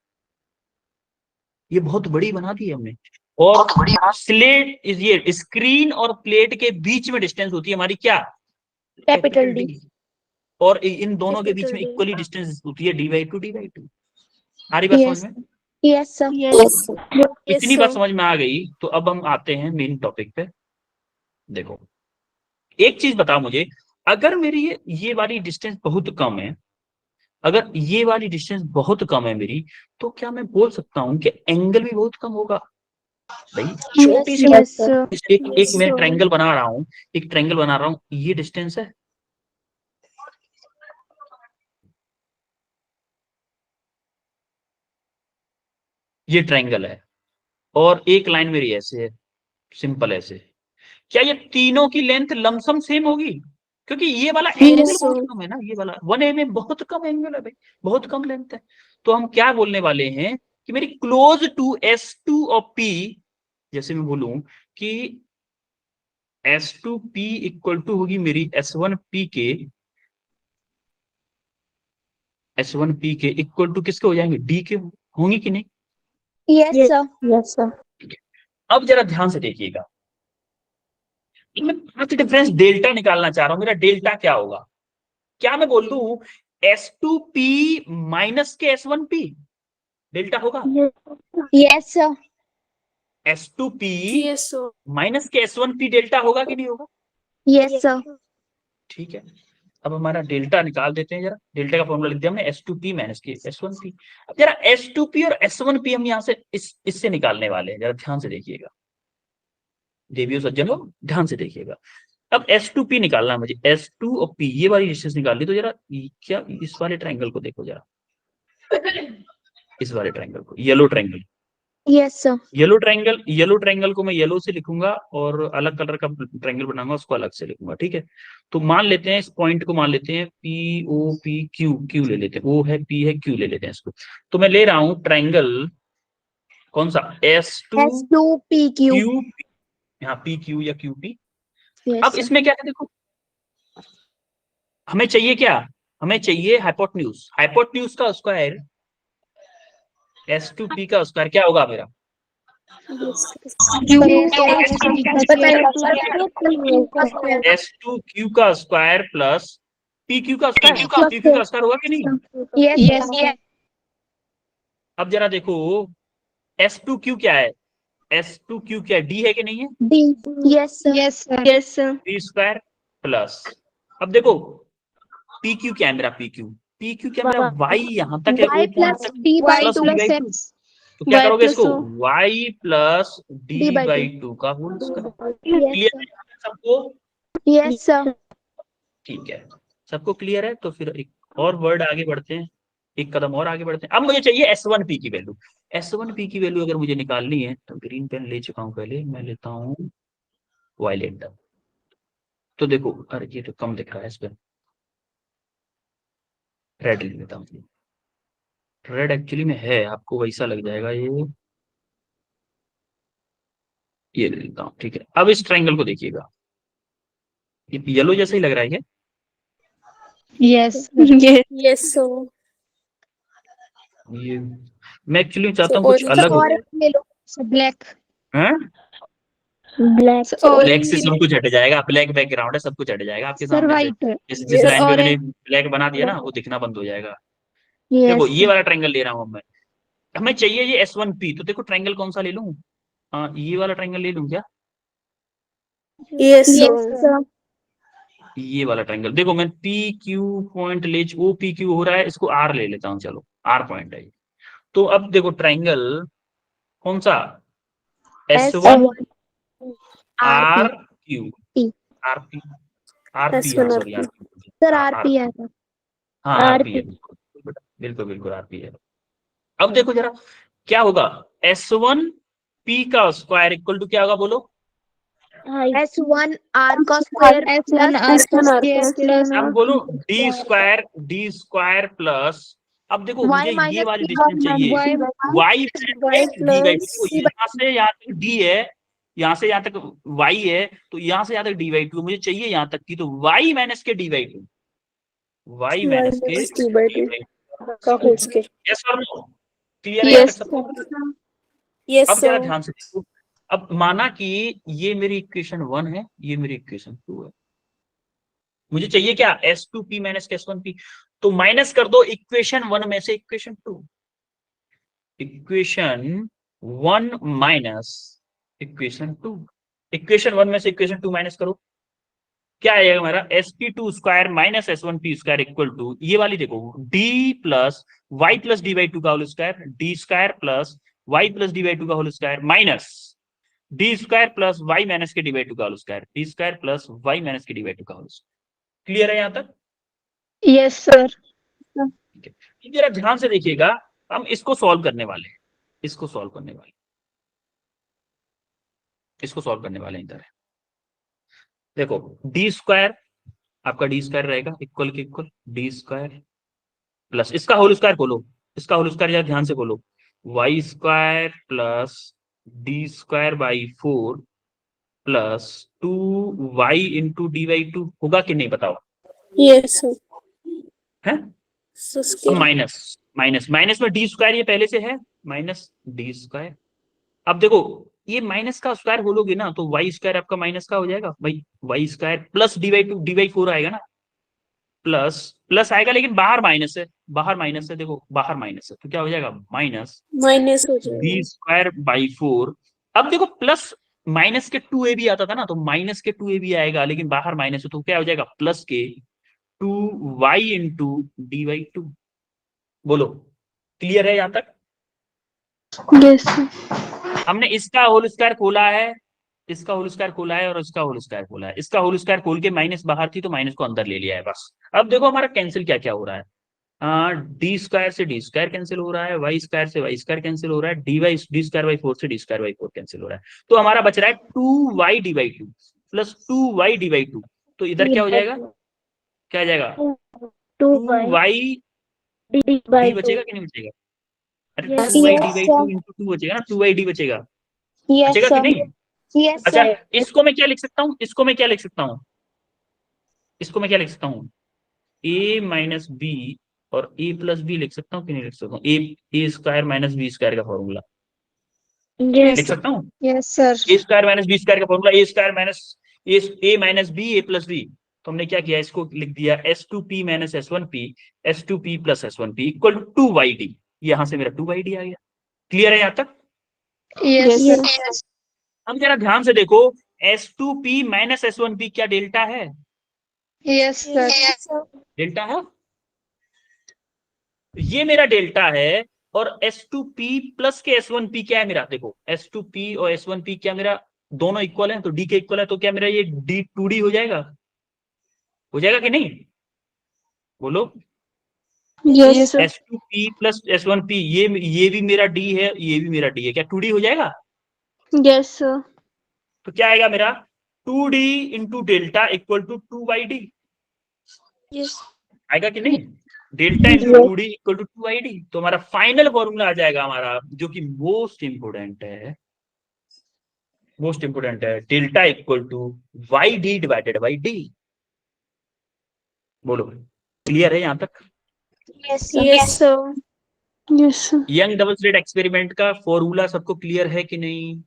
ये बहुत बड़ी बना दी हमने। और स्लेट इस ये स्क्रीन और प्लेट के बीच में डिस्टेंस होती है हमारी क्या? Capital D। और इन दोनों के बीच में Capital D. इक्वली डिस्टेंस होती है d/2 आ रही बात समझ में? Yes sir. Yes, sir. Yes, इतनी बात sir. समझ में आ गई तो अब हम आते हैं मेन टॉपिक पे। देखो एक चीज बताओ मुझे, अगर मेरी ये वाली डिस्टेंस बहुत कम है, अगर ये वाली डिस्टेंस बहुत कम है मेरी, तो क्या मैं बोल सकता हूं कि एंगल भी बहुत कम होगा? भाई छोटी सी Yes, sir. एक मैं sir. ट्रायंगल बना रहा हूं, एक ट्रायंगल बना रहा हूं, ये डिस्टेंस है, ये ट्रायंगल है, और एक लाइन मेरी ऐसे है, सिंपल ऐसे। क्या ये तीनों की लेंथ लमसम सेम होगी? क्योंकि ये वाला एंगल Yes, बहुत sir. कम है ना, ये वाला 1 mm बहुत कम एंगल है भाई, बहुत कम लेंथ है। तो हम क्या बोलने वाले हैं कि मेरी क्लोज टू S2 और P, जैसे मैं बोलूं कि S2P इक्वल टू होगी मेरी S1P के, S1P के इक्वल टू किसके हो जाएंगे? D के होंगी कि नहीं? Yes sir. Yes, sir. अब जरा ध्यान से देखिएगा, मैं पाथ डिफरेंस डेल्टा निकालना चाह रहा हूं, मेरा डेल्टा क्या होगा? क्या मैं बोल दूं S2P माइनस के S1P डेल्टा होगा? Yes sir. S2P Yes, sir. Minus के S1P डेल्टा होगा कि नहीं होगा? Yes sir. ठीक है, अब हमारा डेल्टा निकाल देते हैं। जरा डेल्टा का फॉर्मूला लिख दिया हमने, S2P माइनस के S1P। अब जरा S2P और S1P हम यहां से इससे निकालने वाले हैं, जरा ध्यान से देखिएगा देवियों सज्जनों, ध्यान से देखिएगा। अब S2P निकालना है मुझे, S2 और P ये वाली डिस्टेंस निकाल ली। तो जरा क्या इस वाले ट्रायंगल को देखो जरा, इस वाले ट्रायंगल को, yellow triangle, yes sir. Yellow triangle को मैं येलो से लिखूंगा, और अलग कलर का ट्रायंगल बनाऊंगा उसको अलग से लिखूंगा। ठीक है, तो मान लेते हैं इस पॉइंट को, मान लेते हैं POPQ, क्यू ले लेते हैं, O है P है Q ले लेते हैं इसको। तो मैं ले रहा हूं ट्रायंगल कौन सा? S2PQ। Q, यहाँ PQ या QP। यस अब सर। इसमें क्या है देखो, हमें चाहिए क्या? हमें चाहिए हाइपोटेन्यूज, हाइपोटेन्यूज का स्क्वायर S2P का स्क्वायर क्या होगा मेरा? S2Q का स्क्वायर प्लस PQ का स्क्वायर, PQ का स्क्वायर होगा कि नहीं? यस। अब जरा देखो S2Q क्या है? S2Q क्या है? D है कि नहीं है? D। Yes sir. Yes, sir. D square plus, अब देखो PQ क्या है मेरा? PQ क्या मेरा? Y यहाँ तक है, Y O पॉइंट प्लस तक, D बाई प्लस 2 D/2। तो क्या Y करोगे plus इसको? O. Y plus D by D/2 का whole square. Yes clear sir. है सबको? Yes sir. ठीक है, सबको क्लियर है? तो फिर एक और वर्ड आगे बढ़ते हैं, एक कदम और आगे बढ़ते हैं। अब मुझे चाहिए S1P की वैल्यू। S1P की वैल्यू अगर मुझे निकालनी है तो ग्रीन पेन ले चुका हूं पहले, मैं लेता हूं वायलेट। तो देखो, अरे ये तो कम दिख रहा है, इस पर रेड ले लेता हूँ। रेड एक्चुअली में है, आपको वैसा लग जाएगा, ये ले लेता हूँ। ठीक है, अब इस ट्रायंगल को देखिएगा, ये येलो जैसा ही लग रहा है क्या? Yes. Yes, sir. ये मैं एक्चुअली चाहता So हूँ कुछ orange अलग हो। color. ले लो। ब्लैक। हैं? ब्लैक। So ब्लैक से orange. सब कुछ हट जाएगा, ब्लैक बैकग्राउंड है, सब कुछ हट जाएगा आपके सर सामने से। वाइट है। जिस Yes. लाइन पे मैंने Orange. ब्लैक बना दिया ना, वो दिखना बंद हो जाएगा। देखो Yes. ये वाला ट्रायंगल ले रहा हूं मैं, हमें चाहिए ये S1P, तो देखो ट्रायंगल कौन सा ले लूं? ये वाला ट्रायंगल ले लूं क्या? Yes, Yes, sir. sir. ये वाला ट्रायंगल देखो, मैं पी क्यू पॉइंट ले, ओ पी क्यू हो रहा है, इसको आर ले लेता हूँ, चलो आर पॉइंट है ये। तो अब देखो ट्रायंगल कौन सा, S1 S1 R RP. Q, R P, R P, हाँ S1 sorry R RP. P, sir हाँ RP है सर। हाँ आर पी है, RP. बिल्कुल बिल्कुल बिल्कुल आर पी है। अब देखो जरा क्या होगा, S1P का स्क्वायर इक्वल टू क्या होगा बोलो? S1 R का स्क्वायर S1 प्लस R का S1 R square plus अब बोलो डी स्क्वायर प्लस, अब देखो Y मुझे ये माइनस वाली P डिस्टेंस चाहिए, Y Y Y D by two, plus देखो यहाँ से यहाँ तक डी है, यहाँ से यहाँ तक वाई है, तो यहाँ से यहाँ तक डी बाई टू, मुझे चाहिए यहाँ तक की, तो वाई माइनस के D by two, Y minus के minus 2/2 का whole square. यस और नो, क्लियर है यहाँ तक Yes. सबको? Yes, अब जरा sir. ध्यान से देखो, अब माना कि ये मेरी इक्वेशन 1 है, ये मेरी इक्वेशन 2 है, मुझे चाहिए क्या, S2P माइनस S1P, तो माइनस कर दो इक्वेशन 1 में से equation 2, equation 1 minus equation 2, equation 1 में से इक्वेशन 2 माइनस करो, क्या आएगा हमारा, SP2 square minus S1P square equal to, ये वाली देखो, D plus Y plus D by two का whole square, D square plus Y plus D by two का whole square, minus D square plus Y minus के डी बाई टू का whole square, D square plus Y minus के डी बाई टू का होल स्क्वायर। क्लियर है यहाँ तक? Yes, sir. ठीक है, जरा ध्यान से देखिएगा, हम इसको सॉल्व करने वाले हैं, इसको सॉल्व करने वाले, इसको सॉल्व करने वाले हैं इधर। देखो डी स्क्वायर, आपका डी स्क्वायर रहेगा इक्वल के इक्वल डी स्क्वायर प्लस इसका होल स्क्वायर खोलो, इसका होल स्क्वायर जरा ध्यान से खोलो, Y square plus D square by 4 plus 2y into D by 2 होगा कि नहीं बताओ? Yes, sir. है So अब square. माइनस माइनस माइनस में डी स्क्वायर ये पहले से है, माइनस डी स्क्वायर, अब देखो ये माइनस का स्क्वायर बोलोगे ना, तो वाई स्क्वायर आपका माइनस का हो जाएगा भाई, Y square plus D by 2 D by 4 आएगा ना, प्लस प्लस आएगा, लेकिन बाहर माइनस है, बाहर माइनस है, देखो बाहर माइनस है, तो क्या हो जाएगा, माइनस Minus हो बी जाएगा. Square by 4। अब देखो प्लस माइनस के 2a भी आता था ना, तो माइनस के 2a भी आएगा, लेकिन बाहर माइनस है, तो क्या हो जाएगा, प्लस के 2y इंटू डी बाई 2। बोलो क्लियर है यहां तक? Yes, sir. हमने इसका होल स्क्वायर खोला है, इसका होल स्क्वायर खोला है, और इसका होल स्क्वायर खोला है, इसका होल स्क्वायर खोल के माइनस बाहर थी, तो माइनस को अंदर ले लिया है बस। अब देखो हमारा कैंसिल क्या क्या हो रहा है, डी स्क्वायर से डी स्क्वायर कैंसिल हो रहा है, वाई स्क्वायर से वाई स्क्वायर कैंसिल हो रहा है, डी स्क्वायर बाई 4 से डी स्क्वायर बाई 4 कैंसिल हो रहा है, तो हमारा बच रहा है 2y D by 2 plus 2y D by 2, तो इधर क्या हो जाएगा, क्या आ जाएगा, 2y डी बचेगा कि नहीं बचेगा, अरे Yes, 2y yes, D by sir. 2 into 2 बचेगा ना, 2y डी बचेगा, Yes, बचेगा कि sir. नहीं? Yes, अच्छा sir. इसको मैं क्या लिख सकता हूँ, इसको मैं क्या लिख सकता हूँ, इसको मैं क्या लिख सकता हूँ, a माइनस बी और a प्लस बी लिख सकता हूँ कि नहीं लिख सकता हूँ, A square minus B square का फॉर्मूला Yes, लिख sir. सकता हूँ, Yes, sir. ए स्क्वायर माइनस बी स्क्वायर का फॉर्मूला, ए स्क्वायर माइनस ए माइनस बी ए प्लस बी, तो हमने क्या किया, इसको लिख दिया S2P minus S1P, S2P plus S1P equal to 2YD, यहाँ से मेरा 2YD आ गया। क्लियर है यहाँ तक? Yes, Yes, sir. अब जरा ध्यान से देखो, S2P माइनस S1P क्या डेल्टा है? Yes, sir. डेल्टा है, ये मेरा डेल्टा है, और S2P प्लस के S1P क्या है मेरा, देखो S2P और S1P क्या मेरा दोनों इक्वल है, तो D के इक्वल है, तो क्या मेरा ये D 2D हो जाएगा, हो जाएगा कि नहीं, बोलो? Yes, sir. S2P plus S1P, ये भी मेरा D है, ये भी मेरा D है, क्या 2D हो जाएगा? Yes, sir. तो क्या आएगा मेरा 2D into delta equal to 2YD, Yes. आएगा कि नहीं, delta into 2D equal to 2YD, तो हमारा फाइनल फॉर्मूला आ जाएगा हमारा, जो कि मोस्ट इंपोर्टेंट है, मोस्ट इंपोर्टेंट है, delta equal to YD divided by D। बोलो क्लियर है यहां तक? Yes, sir. Yes, sir. Yes, sir. Young double slit experiment का फॉर्मूला सबको क्लियर है कि नहीं?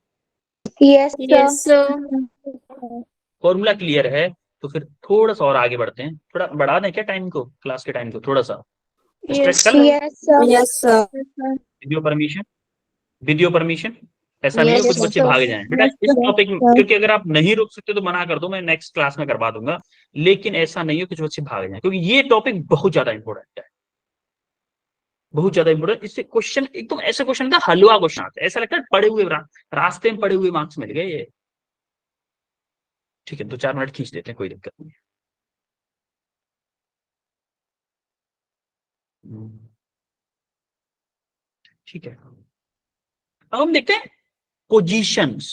Yes, sir. Yes, sir. Formula clear है, तो फिर थोड़ा सा और आगे बढ़ते हैं, थोड़ा बढ़ा दें क्या टाइम को, क्लास के टाइम को थोड़ा सा, स्ट्रेच कर लो। Yes, sir. Yes, sir. With your permission. ऐसा नहीं है Yes, कुछ बच्चे sir. भाग जाएं बेटा Yes, इस sir. टॉपिक में, क्योंकि अगर आप नहीं रुक सकते तो मना कर दो, मैं नेक्स्ट क्लास में करवा दूंगा, लेकिन ऐसा नहीं है कुछ बच्चे भाग जाएं, क्योंकि ये टॉपिक बहुत ज्यादा इंपॉर्टेंट है, बहुत ज्यादा इंपॉर्टेंट। इससे क्वेश्चन एकदम ऐसे क्वेश्चन का हलवा क्वेश्चन आता है, ऐसा लगता है पढ़े हुए रास्ते में पढ़े हुए मार्क्स मिल गए ये। ठीक है, 2-4 मिनट खींच देते हैं, कोई दिक्कत नहीं। ठीक है, अब हम देखते हैं पोजीशंस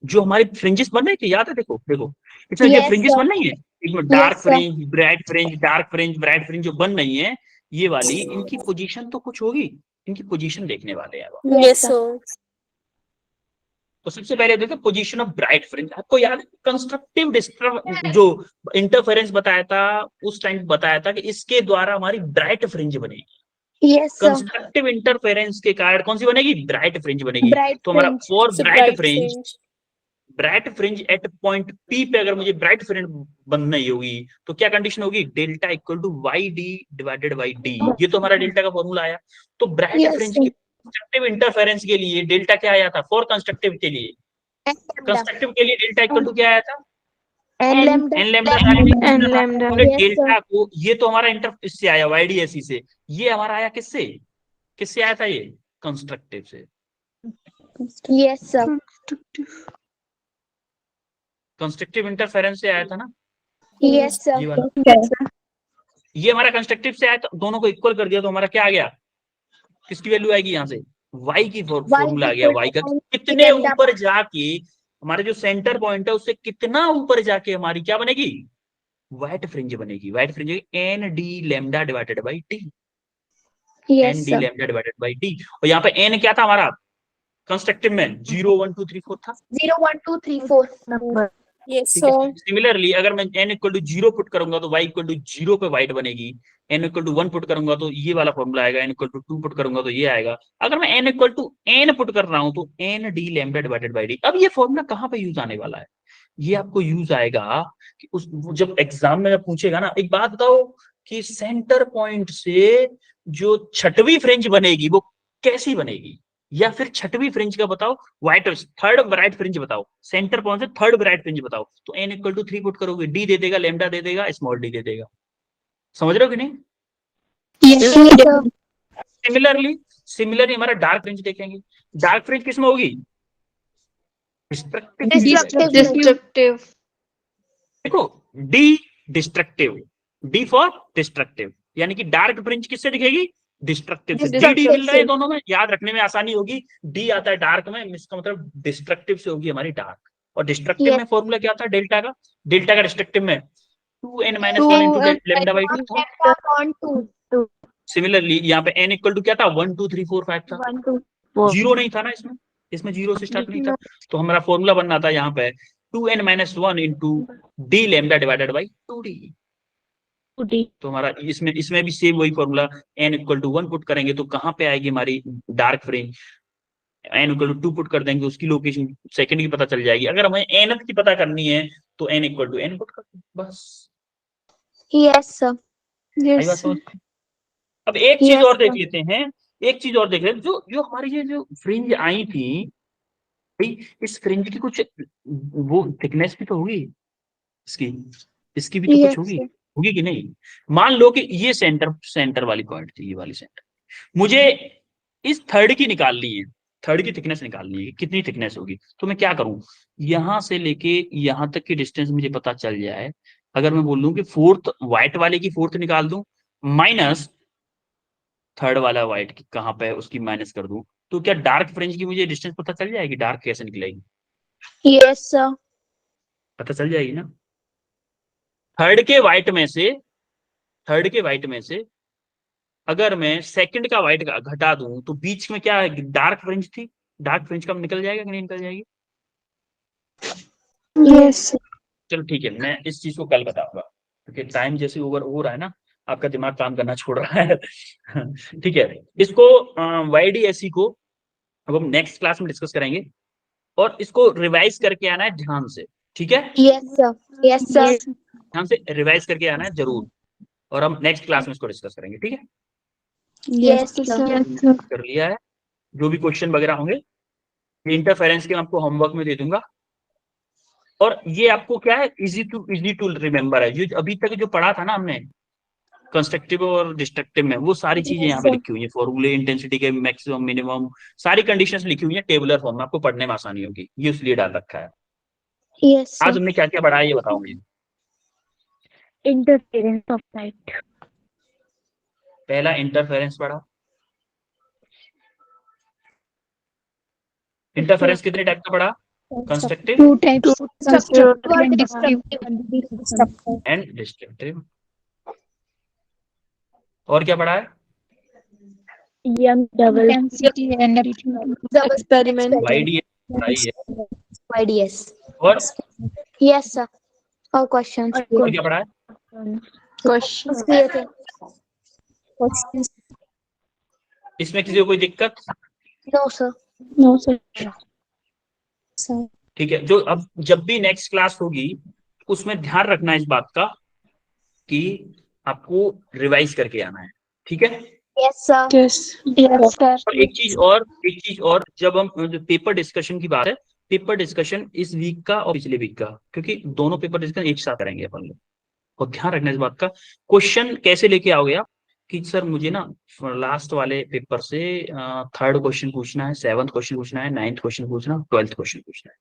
जो हमारे फ्रिंजेस बन रहे थे, याद है? देखो देखो इसमें जो Yes, फ्रिंजेस sir. बन रही है, इसमें dark sir. Fringe, bright fringe, dark fringe, bright fringe जो बन रही है, ये वाली इनकी पोजीशन तो कुछ होगी, इनकी पोजीशन देखने वाले हैं अब। Yes, sir. तो सबसे पहले देखो पोजीशन ऑफ ब्राइट फ्रिंज। आपको याद है कंस्ट्रक्टिव डिस्टर्ब जो इंटरफेरेंस बताया था उस टाइम, बताया था कि इसके द्वारा हमारी ब्राइट फ्रिंज बनेगी। Yes, sir. कंस्ट्रक्टिव इंटरफेरेंस के कारण कौन सी बनेगी? ब्राइट फ्रिंज बनेगी। Bright तो हमारा fringe. For It's a bright bright fringe, fringe. Bright fringe at point P पे अगर मुझे ब्राइट फ्रिंज बनना ही होगी तो क्या कंडीशन होगी? Delta equal to Y D divided by D. ये तो हमारा डेल्टा का फॉर्मूला आया। तो ब्राइट Yes, फ्रिंज sir. की कंस्ट्रक्टिव इंटरफेरेंस के लिए डेल्टा क्या आया था? फॉर कंस्ट्रक्टिव के लिए, Lambda. कंस्ट्रक्टिव के लिए डेल्टा इक्वल टू क्या आया था? And lambda. N lambda. And lambda. Yes, delta sir. को, ये तो हमारा इंटर इससे आया वाईडीएसई से, ये हमारा आया किससे? किससे आया था ये? कंस्ट्रक्टिव से। Yes, sir. कंस्ट्रक्टिव इंटरफेरेंस से आया था ना Yes, sir. ये वाला, Yes, sir. ये हमारा कंस्ट्रक्टिव से आया, तो दोनों को इक्वल कर दिया तो हमारा क्या आ गया? किसकी वैल्यू आएगी यहाँ से? y की फॉर्मूला आ गया, y का कितने lambda ऊपर जाके हमारे जो सेंटर पॉइंट है उससे कितना ऊपर जाके हमारी क्या बनेगी? व्हाइट फ्रिंज बनेगी। White fringe n D lambda divided by D, Yes, n D sir. Lambda divided by D. और यहाँ पे एन क्या था हमारा कंस्ट्रक्टिव में? 0 1 2 3 4 था। 0 1 2 3 4 number. Yes, ठीक है, sir. सिमिलरली अगर मैं n इक्वल टू 0 पुट करूंगा तो y इक्वल टू 0 पे व्हाइट बनेगी। n इक्वल टू 1 पुट करूंगा तो ये वाला फॉर्मूला आएगा। n इक्वल टू 2 पुट करूंगा तो ये आएगा। अगर मैं n equal to n put कर रहा हूं तो n D lambda divided by D. अब ये फॉर्मूला कहां पे यूज आने वाला है? ये आपको यूज आएगा कि उस जब एग्जाम में जब पूछेगा ना, एक बात बताओ कि सेंटर पॉइंट से जो छठवीं फ्रिंज बनेगी वो कैसी बनेगी? या फिर छठवीं फ्रिंज का बताओ, व्हाइट थर्ड ब्राइट फ्रिंज बताओ, सेंटर पॉइंट से थर्ड ब्राइट फ्रिंज बताओ। तो n इक्वल टू 3 पुट करोगे, d दे देगा, लैम्डा दे देगा, स्मॉल d दे देगा। समझ रहे हो कि नहीं? Yes, sir. सिमिलरली हमारा डार्क फ्रिंज देखेंगे। डार्क फ्रिंज किसमें होगी? डिस्ट्रक्टिव। Destructive. देखो d destructive, d for destructive, यानी कि डार्क फ्रिंज किससे दिखेगी? डिस्ट्रक्टिव से। डी मिल रहे हैं दोनों में, याद रखने में आसानी होगी। डी आता है डार्क में, इसका मतलब डिस्ट्रक्टिव से होगी हमारी डार्क। और डिस्ट्रक्टिव में फॉर्मूला क्या था डेल्टा का? डेल्टा का डिस्ट्रक्टिव में 2n - 1 into lambda by 2। Similarly यहाँ पे n इक्वल टू क्या था? 1 2 3 4 5 था। 1 2 4 जीरो नहीं था ना इसमें, इसमें जीरो से स्टार्ट नहीं था। तो हमारा फॉर्मूला बनना था यहाँ पे 2n - 1 into D lambda divided by 2d। तो हमारा इसमें भी सेम वही formula, n equal to 1 put करेंगे तो कहां पे आएगी हमारी dark fringe? n equal to 2 put कर देंगे, उसकी लोकेशन सेकंड की पता चल जाएगी। अगर हमें nth की पता करनी है तो n equal to n put कर दो, बस। Yes, sir. आई बात Yes, समझ? sir. अब एक चीज Yes, और देख sir. लेते हैं, एक चीज और देख लेते हैं। जो हमारी ये जो फ्रिंज आई थी, भाई इस फ्रिंज की कुछ वो थिकनेस भी तो होगी, इसकी भी तो Yes, कुछ होगी, sir. होगी कि नहीं? मान लो कि ये सेंटर वाली पॉइंट थी, ये वाली सेंटर, मुझे इस थर्ड की निकालनी है, थर्ड की थिकनेस निकालनी है, कितनी थिकनेस होगी। तो मैं क्या करूं, यहां से लेके यहां तक की डिस्टेंस मुझे पता चल जाए। अगर मैं बोल दूं कि फोर्थ व्हाइट वाले की फोर्थ निकाल दूं माइनस थर्ड वाला व्हाइट की कहां पे है उसकी माइनस कर दूं, तो क्या डार्क फ्रिंज की मुझे डिस्टेंस पता चल जाएगी? डार्क कैसे निकलेगी? Yes, sir. पता चल जाएगी ना। थर्ड के व्हाइट में से अगर मैं सेकंड का व्हाइट घटा दूं तो बीच में क्या डार्क फ्रिंज थी, डार्क फ्रिंज कब निकल जाएगा कि नहीं निकल जाएगी? Yes, sir. चलो ठीक है, मैं इस चीज को कल बताऊंगा, क्योंकि टाइम जैसे ओवर हो रहा है ना, आपका दिमाग काम करना छोड़ रहा है। ठीक है, इसको YDSE को अब हम नेक्स्ट क्लास में डिस्कस करेंगे, और इसको रिवाइज करके आना है ध्यान से, ठीक है? Yes, sir. Yes, sir. ध्यान से रिवाइज करके आना है जरूर, और हम नेक्स्ट क्लास में इसको डिस्कस करेंगे, ठीक है? Yes, sir. कर लिया है। जो भी क्वेश्चन वगैरह होंगे इंटरफेरेंस के मैं आपको होमवर्क में दे दूंगा। और ये आपको क्या है, इजी टू रिमेम्बर है। जो अभी तक जो पढ़ा था ना हमने कंस्ट्रक्टिव और डिस्ट्रक्टिव में, वो सारी चीजें यहाँ पे लिखी हुई है। फॉर्मूले, इंटेंसिटी के मैक्सिमम मिनिमम, सारी कंडीशंस लिखी हुई है टेबुलर फॉर्म में, आपको पढ़ने में आसानी होगी, ये इसलिए डाल रखा है। Yes, आज sir. हमने क्या क्या पढ़ा है ये बताओ मुझे। Interference of light. पहला इंटरफेरेंस पढ़ा। इंटरफेरेंस कितने टाइप का पढ़ा? Constructive Two types. Constructive and destructive. And destructive. और क्या पढ़ा है? Young double. Intensity and experiment. YDS पढ़ाई है। YDS. और Yes, sir. All questions. और क्या पढ़ा है? Question. Clear थे? इसमें किसी को कोई दिक्कत? No, sir. No, sir. ठीक है। जो अब जब भी नेक्स्ट क्लास होगी उसमें ध्यान रखना इस बात का कि आपको रिवाइज करके आना है, ठीक है। Yes, sir. Yes. Yes, sir. और एक चीज और जब हम पेपर डिस्कशन की बात है, पेपर डिस्कशन इस वीक का और पिछले वीक का, क्योंकि दोनों पेपर डिस्कशन एक साथ करेंगे अपन लोग। और ध्यान रखना इस बात का, क्वेश्चन कैसे लेके आओगे आप कि सर मुझे ना लास्ट वाले पेपर से 3rd क्वेश्चन पूछना है, 7th क्वेश्चन पूछना है, 9th क्वेश्चन पूछना है, 12th क्वेश्चन पूछना है,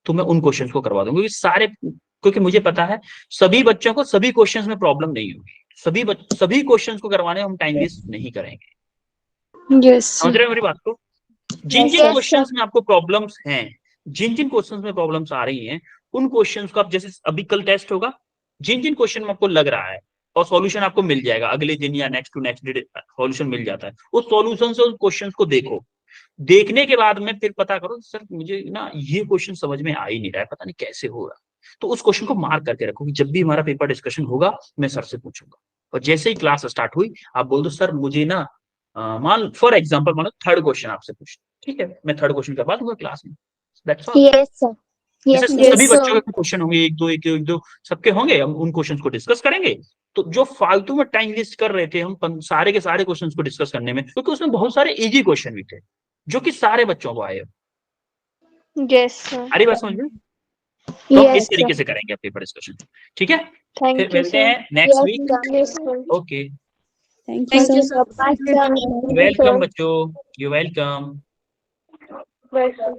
तो मैं उन क्वेश्चन को करवा दूंगा। क्योंकि मुझे पता है सभी बच्चों को सभी क्वेश्चंस में प्रॉब्लम नहीं होगी, सभी क्वेश्चंस को करवाने हम टाइम वेस्ट नहीं करेंगे। Yes. समझ रहे हो मेरी बात को? जिन Yes, क्वेश्चंस में आपको प्रॉब्लम्स हैं, जिन क्वेश्चंस में प्रॉब्लम्स आ रही हैं, उन क्वेश्चंस को आप, जैसे अभी कल टेस्ट होगा, जिन क्वेश्चन में आपको लग रहा है और सॉल्यूशन आपको मिल जाएगा अगले दिन या next to next day, solution मिल जाता है, उस सॉल्यूशन से उस क्वेश्चंस को देखो। देखने के बाद में फिर पता करो सर मुझे ना ये क्वेश्चन समझ में आ ही नहीं रहा है, पता नहीं कैसे हो रहा, तो उस क्वेश्चन को मार्क करके रखो कि जब भी हमारा पेपर डिस्कशन होगा मैं सर से पूछूंगा। और जैसे ही क्लास स्टार्ट हुई आप बोल दो सर मुझे ना मान फॉर एग्जांपल मान लो 3rd क्वेश्चन आपसे पूछ, ठीक है, मैं 3rd क्वेश्चन करवा दूंगा क्लास में। That's all. Yes, sir. Yes, जैसे yes, सभी sir. बच्चों के क्वेश्चन होंगे, एक दो सबके होंगे, हम उन क्वेश्चंस को डिस्कस करेंगे। तो जो फालतू में टाइम वेस्ट कर रहे थे हम सारे के सारे क्वेश्चंस को डिस्कस करने में, क्योंकि उसमें बहुत सारे इजी क्वेश्चन भी थे जो कि सारे बच्चों को आए। Yes, sir. अरे बात समझ में? तो हम Yes, इस तरीके sir. से करेंगे पेपर डिस्कशन, ठीक है। Thank फिर you, मिलते sir. हैं next Yes, week. sir. Yes, sir. Okay, Thank you, sir. Bye, sir. Welcome बच्चों, यू वेलकम। Bye, sir.